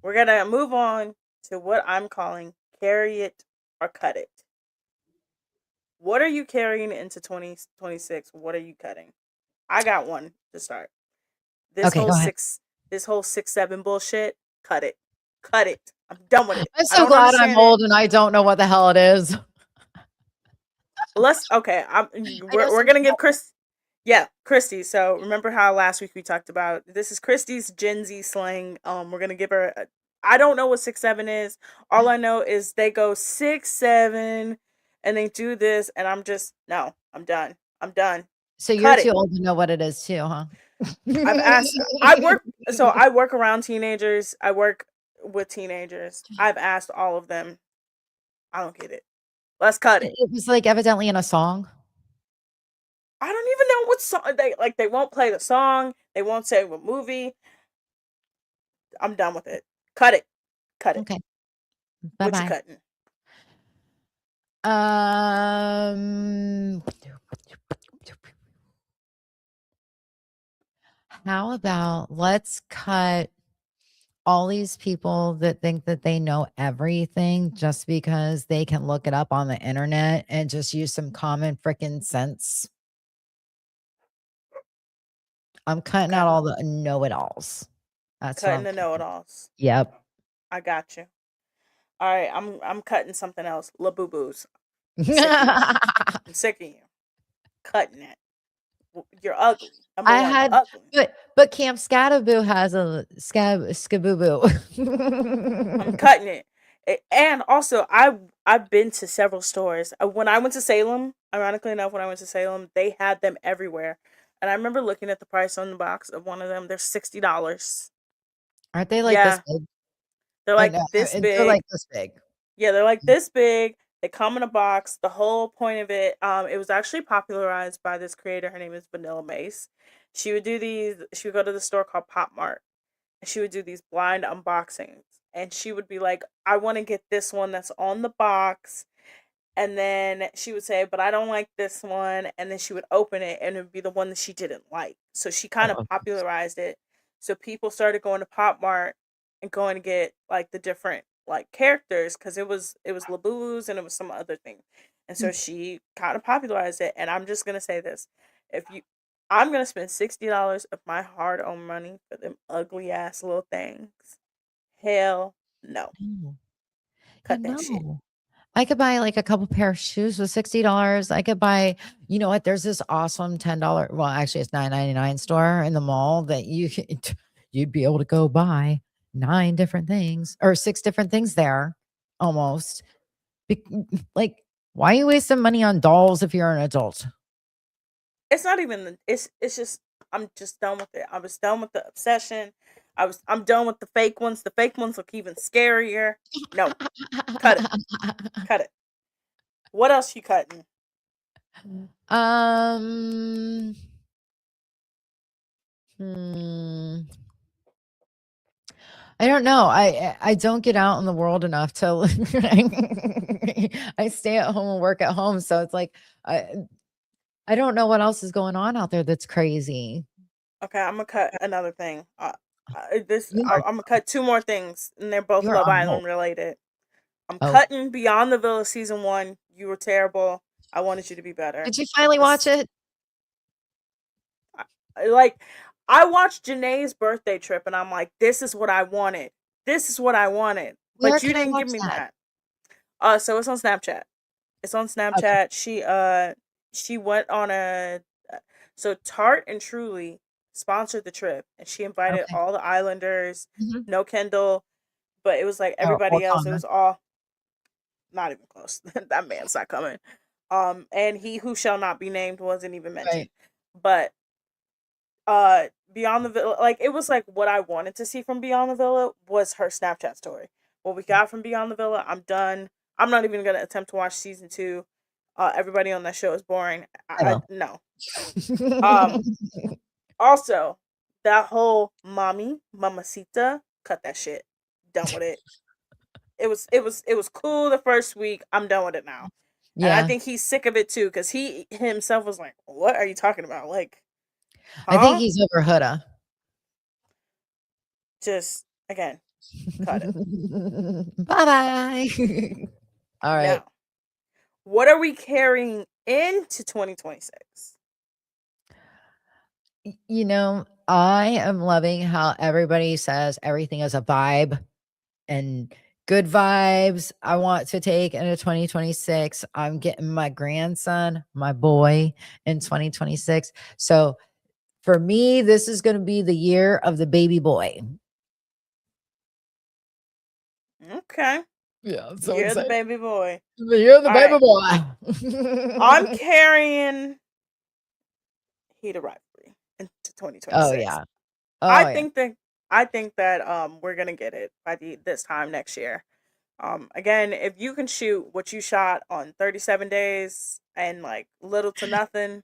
We're gonna move on to what I'm calling carry it or cut it. What are you carrying into 2026? What are you cutting? I got one to start. This Okay, whole go ahead. six this whole 6'7" bullshit, cut it. Cut it. I'm done with it. I'm I so don't glad I'm understand it. old and I don't know what the hell it is. Let's okay. I know We're some gonna give people. Chris. Yeah, Christy. So remember how last week we talked about this is Christy's Gen Z slang. We're gonna give her. I don't know what 6'7" is. All I know is they go 6'7", and they do this, and I'm just no. I'm done. I'm done. So you're Cut too it. old to know what it is too, huh? I've asked. I work. So I work around teenagers. I work with teenagers. I've asked all of them. I don't get it. Let's cut it. It was like evidently in a song. I don't even know what song they like. They won't play the song. They won't say what movie. I'm done with it. Cut it. Cut it. Okay. What you Bye-bye. cutting? Um, how about let's cut all these people that think that they know everything just because they can look it up on the internet and just use some common freaking sense. I'm cutting Okay. out all the know-it-alls. That's what Cutting I'm the know it cutting. alls. Yep. I got you. All right. I'm cutting something else. La boo boos. I'm sick of you. I'm sick of you. Cutting it. You're ugly. Number I one, you're had ugly. but Camp Scattaboo has a skaboo I'm boo. cutting it. And also, I've been to several stores. When I went to Salem, ironically enough, when I went to Salem, they had them everywhere. And I remember looking at the price on the box of one of them. They're $60. Aren't they like this Yeah, big? they're I like know. this They're big. like this big. Yeah, they're like this big. They come in a box. The whole point of it, it was actually popularized by this creator. Her name is Vanilla Mace. She would do these. She would go to the store called Pop Mart, and she would do these blind unboxings. And she would be like, "I want to get this one that's on the box." And then she would say, "But I don't like this one." And then she would open it, and it would be the one that she didn't like. So she kind of Oh, popularized it. So people started going to Pop Mart and going to get like the different like characters because it was Labubu's and it was some other thing. And so she kind of popularized it. And I'm just gonna say this: if you, I'm gonna spend $60 of my hard-earned money for them ugly ass little things. Hell no, no. I cut that shit. know. I could buy like a couple pair of shoes with $60. I could buy, you know what? There's this awesome $10. Well, actually, it's 9.99 store in the mall that you'd be able to go buy 9 different things or 6 different things there almost. Be- like, why are you wasting money on dolls if you're an adult? It's not even it's just I'm just done with it. I was done with the obsession. I'm done with the fake ones. The fake ones look even scarier. No, cut it. Cut it. What else you cutting? um, hmm. I don't know. I don't get out in the world enough to I stay at home and work at home. So it's like I don't know what else is going on out there that's crazy. Okay, I'm gonna cut another thing. You I'm are gonna cut two more things, and they're both you're Love on hold. Island related. I'm Oh, cutting Beyond the Villa season 1. You were terrible. I wanted you to be better. did you finally watch This, it? like, I watched Janae's birthday trip, and I'm like, this is what I wanted. This is what I wanted. Where But you can I didn't give watch me that? that. So it's on Snapchat. It's on Okay. Snapchat. She went on a so Tarte and Truly sponsored the trip, and she invited Okay. all the Islanders, Mhm. no Kendall, but it was like Or everybody else. It Connor. was all not even close. That man's not coming. And he who shall not be named wasn't even mentioned. Right. But Beyond the Villa, like it was like what I wanted to see from Beyond the Villa was her Snapchat story. What we got from Beyond the Villa, I'm done. I'm not even gonna attempt to watch season 2. Everybody on that show is boring. I I will. no. Um. Also, that whole mommy mamacita, cut that shit. Done with it. It was cool the first week. I'm done with it now. And I Yeah. think he's sick of it too, because he himself was like, "What are you talking about? Like, I think huh?" he's over Huda. Just again, cut it. Bye bye. All right. Now, what are we carrying into 2026? You know, I am loving how everybody says everything is a vibe and good vibes I want to take into 2026. I'm getting my grandson, my boy, in 2026. So for me, this is going to be the year of the baby boy. Okay. Yeah, I'm so You're the excited. baby boy. The year of the All baby right. I'm boy. carrying heated rivalry into Oh 2026. yeah. I Oh yeah. think that we're gonna get it by this time next year. Again, if you can shoot what you shot on 37 days and like little to nothing,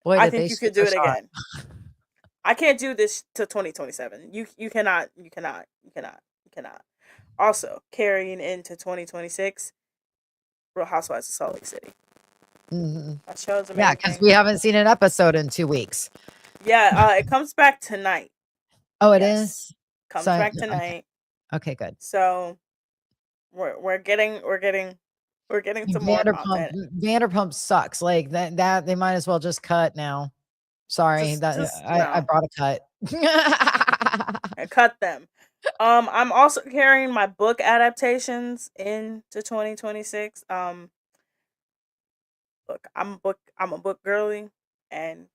Boy, I did they think you shoot could do their it shot. again. I can't do this to 2027. You cannot, you cannot, you cannot, you cannot. Also, carrying into 2026, Real Housewives of Salt Lake City. Mhm. That show is Yeah, because amazing. we haven't seen an episode in 2 weeks. Yeah, it comes back tonight. Oh, it Yes, is. comes So back okay, tonight. okay, good. So we're getting some more Vanderpump content. Vanderpump sucks. Like that they might as well just cut now. Sorry, that Just I no, brought a cut. and cut them. I'm also carrying my book adaptations into 2026. Look, I'm a book girly, and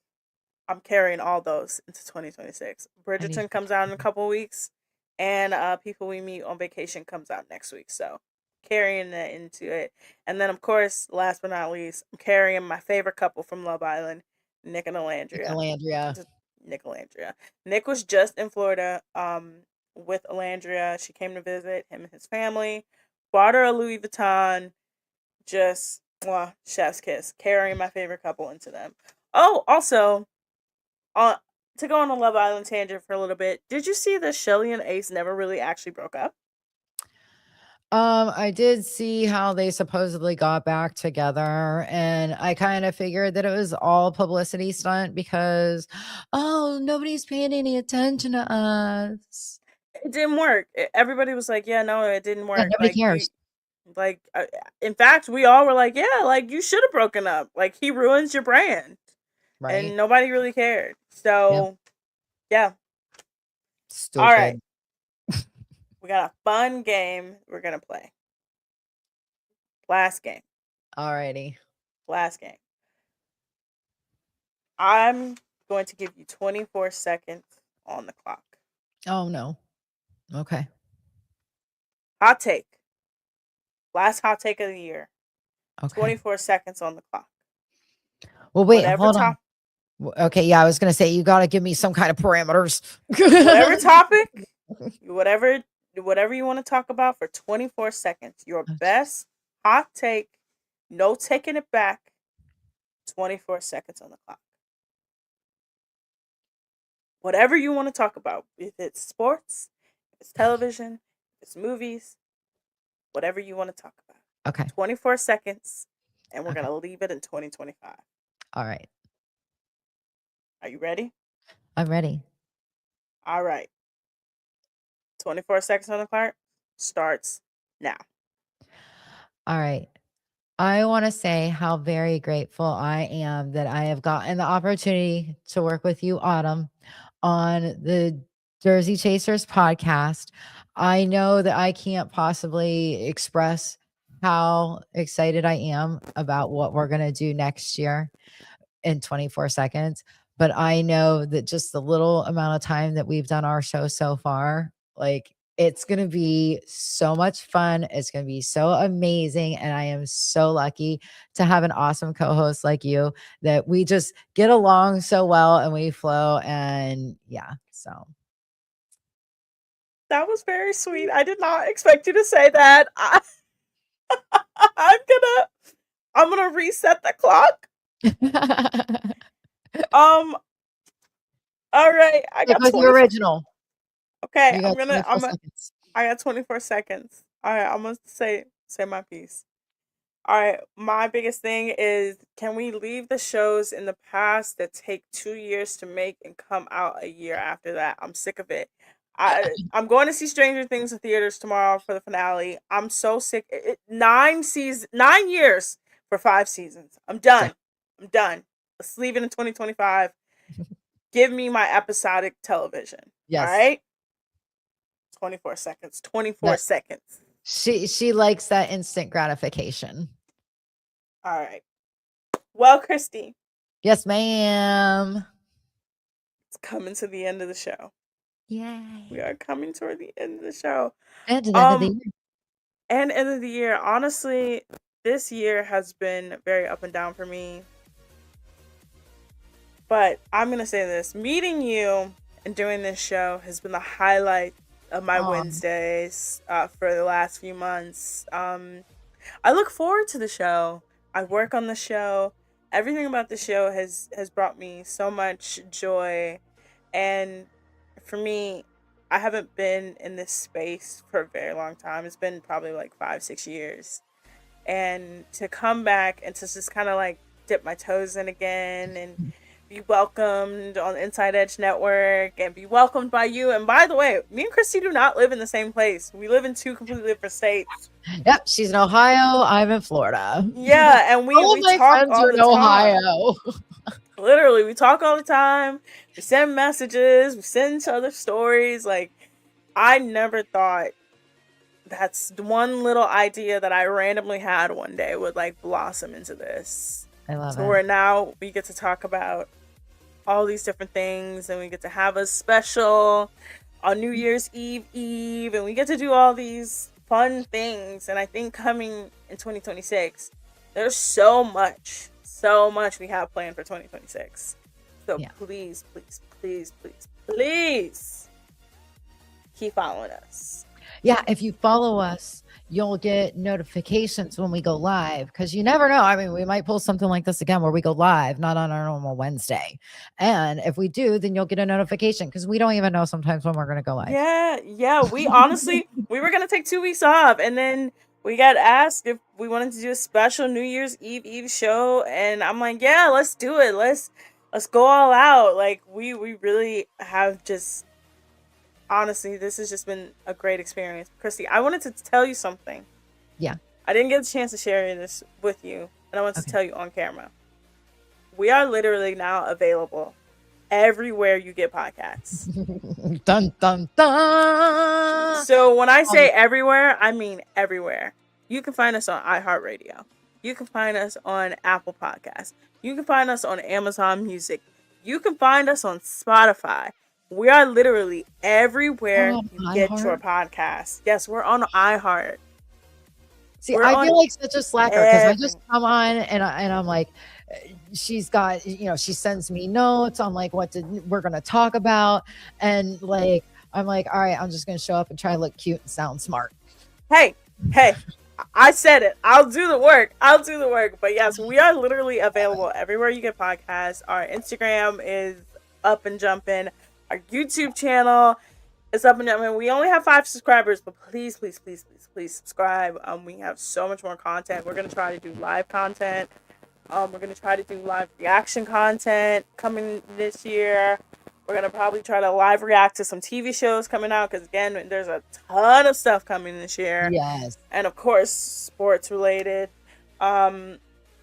I'm carrying all those into 2026. I need Bridgerton comes out in a couple weeks, and People We Meet on Vacation comes out next week. So carrying that into it, and then of course, last but not least, I'm carrying my favorite couple from Love Island, Nick and Alandria. Calandria. Just Nick Alandria. Nick was just in Florida, with Alandria. She came to visit him and his family. Bought her a Louis Vuitton. Just chef's kiss. Carrying my favorite couple into them. Oh, also, uh, to go on a Love Island tangent for a little bit, did you see that Shelly and Ace never really actually broke up? I did see how they supposedly got back together, and I kind of figured that it was all publicity stunt because, oh, nobody's paying any attention to us. It didn't work. Everybody was like, "Yeah, no, it didn't Yeah, work." nobody cares, Like, in fact, we all were like, "Yeah, like you should have broken up. Like he ruins your brand," right? and nobody really cared. Yep. So, yeah. All right, Stupid. we got a fun game we're gonna play. Last game. Alrighty. Last game. I'm going to give you 24 seconds on the clock. Oh no. Okay. Hot take. Last hot take of the year. Okay. 24 seconds on the clock. Well, wait, Whatever hold on. top Okay, yeah, I was gonna say you gotta give me some kind of parameters. whatever topic, whatever whatever you want to talk about for 24 seconds. Your Oh, jeez. best hot take, no taking it back. 24 seconds on the clock. Whatever you want to talk about, if it's sports, if it's television, if it's movies, whatever you want to talk about. Okay. 24 seconds, and we're going Okay. to leave it in 2025. All right. Are you ready? I'm ready. All right. 24 seconds on the clock starts now. All right. I want to say how very grateful I am that I have gotten the opportunity to work with you, Autumn, on the Jersey Chasers podcast. I know that I can't possibly express how excited I am about what we're going to do next year in 24 seconds. But I know that just the little amount of time that we've done our show so far, like it's going to be so much fun. It's going to be so amazing. And I am so lucky to have an awesome co host like you that we just get along so well and we flow. And yeah, so. That was very sweet. I did not expect you to say that. I'm gonna I'm gonna reset the clock. Um. All right. I Stick got with your 24. original. Okay. You got 24 seconds. I got 24 seconds. All right. I'm gonna say my piece. All right. My biggest thing is, can we leave the shows in the past that take 2 years to make and come out a year after that? I'm sick of it. I'm going to see Stranger Things in theaters tomorrow for the finale. I'm so sick. 9 years for 5 seasons. I'm Yeah. done. I'm done. Let's leave it in 2025. Give me my episodic television. All Yes. right. 24 seconds. 24 That seconds. she likes that instant gratification. All right. Well, Christy, Yes, ma'am. it's coming to the end of the show. We Yay. are coming toward the end of the show. And an end of the Um, year. and end of the year. Honestly, this year has been very up and down for me. But I'm gonna say this: meeting you and doing this show has been the highlight of my Oh, Wednesdays for the last few months. I look forward to the show. I work on the show. Everything about the show has brought me so much joy, and for me, I haven't been in this space for a very long time. It's been probably like 5, 6 years, and to come back and to just kind of like dip my toes in again and be welcomed on Inside Edge Network and be welcomed by you. And by the way, me and Christy do not live in the same place. We live in two completely different states. yep. She's in Ohio. I'm in Florida. Yeah, and we All of we my talk friends all are the in time. Ohio. Literally, we talk all the time. We send messages. We send each other stories. Like, I never thought that's one little idea that I randomly had one day would like blossom into this. I love So it. where now we get to talk about all these different things, and we get to have a special on New Year's Eve, and we get to do all these fun things. And I think coming in 2026, there's so much we have planned for 2026. So Yeah. please, please, please, please, please keep following us. Yeah. If you follow us, you'll get notifications when we go live because you never know. I mean, we might pull something like this again where we go live, not on our normal Wednesday. And if we do, then you'll get a notification because we don't even know sometimes when we're going to go live. Yeah. We honestly, we were gonna take 2 weeks off, and then we got asked if we wanted to do a special New Year's Eve show, and I'm like, yeah, let's do it. Let's go all out. Like we really have just honestly, this has just been a great experience. Christy, I wanted to tell you something. Yeah. I didn't get a chance to share this with you, and I want to Okay. tell you on camera. We are literally now available everywhere you get podcasts. Dun, dun, dun. So when I say everywhere, I mean everywhere. You can find us on iHeartRadio. You can find us on Apple Podcasts. You can find us on Amazon Music. You can find us on Spotify. We are literally everywhere On you get your iHeart? podcast. Yes, we're on iHeart. See, We're I on feel like such a slacker because I every. just come on and I'm like, she's got, she sends me notes on like we're gonna talk about, and like I'm like, all right, I'm just gonna show up and try to look cute and sound smart. Hey, hey, I said it. I'll do the work. I'll do the work. But yes, we are literally available everywhere you get podcasts. Our Instagram is up and jumping. Our YouTube channel is up and jumping. We only have 5 subscribers, but please, please, please, please, please subscribe. We have so much more content. We're gonna try to do live content. We're gonna try to do live reaction content coming this year. We're gonna probably try to live react to some TV shows coming out because again, there's a ton of stuff coming this year, Yes. and of course, sports related. Um,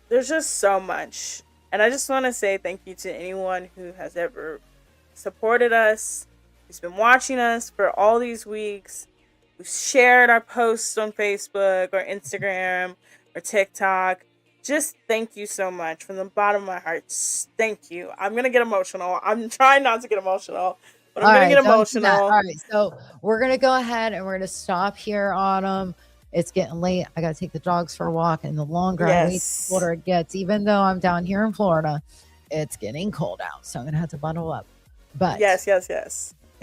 there's just so much, and I just want to say thank you to anyone who has ever supported us, who's been watching us for all these weeks, who shared our posts on Facebook or Instagram or TikTok. Just thank you so much from the bottom of my heart. Thank you. I'm gonna get emotional. I'm trying not to get emotional, but I'm All gonna right, get don't do that. emotional. All right, so we're gonna go ahead and we're gonna stop here on them. It's getting late. I gotta take the dogs for a walk, and the longer I wait, the Yes. colder it gets. Even though I'm down here in Florida, it's getting cold out, so I'm gonna have to bundle up. But Yes.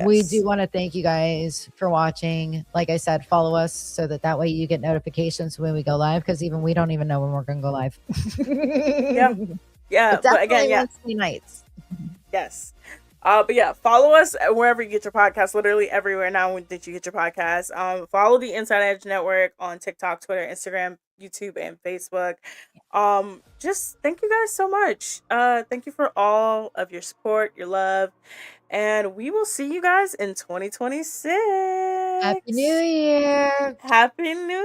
we do want to thank you guys for watching. Like I said, follow us so that way you get notifications when we go live, because even we don't even know when we're gonna go live. Yeah. Yeah. But But again, definitely yeah. Wednesday nights. Yes. But yeah, follow us wherever you get your podcast, literally everywhere now that you get your podcast. Follow the Inside Edge Network on TikTok, Twitter, Instagram, YouTube, and Facebook. Just thank you guys so much. Thank you for all of your support, your love. And we will see you guys in 2026. Happy New Year. Happy New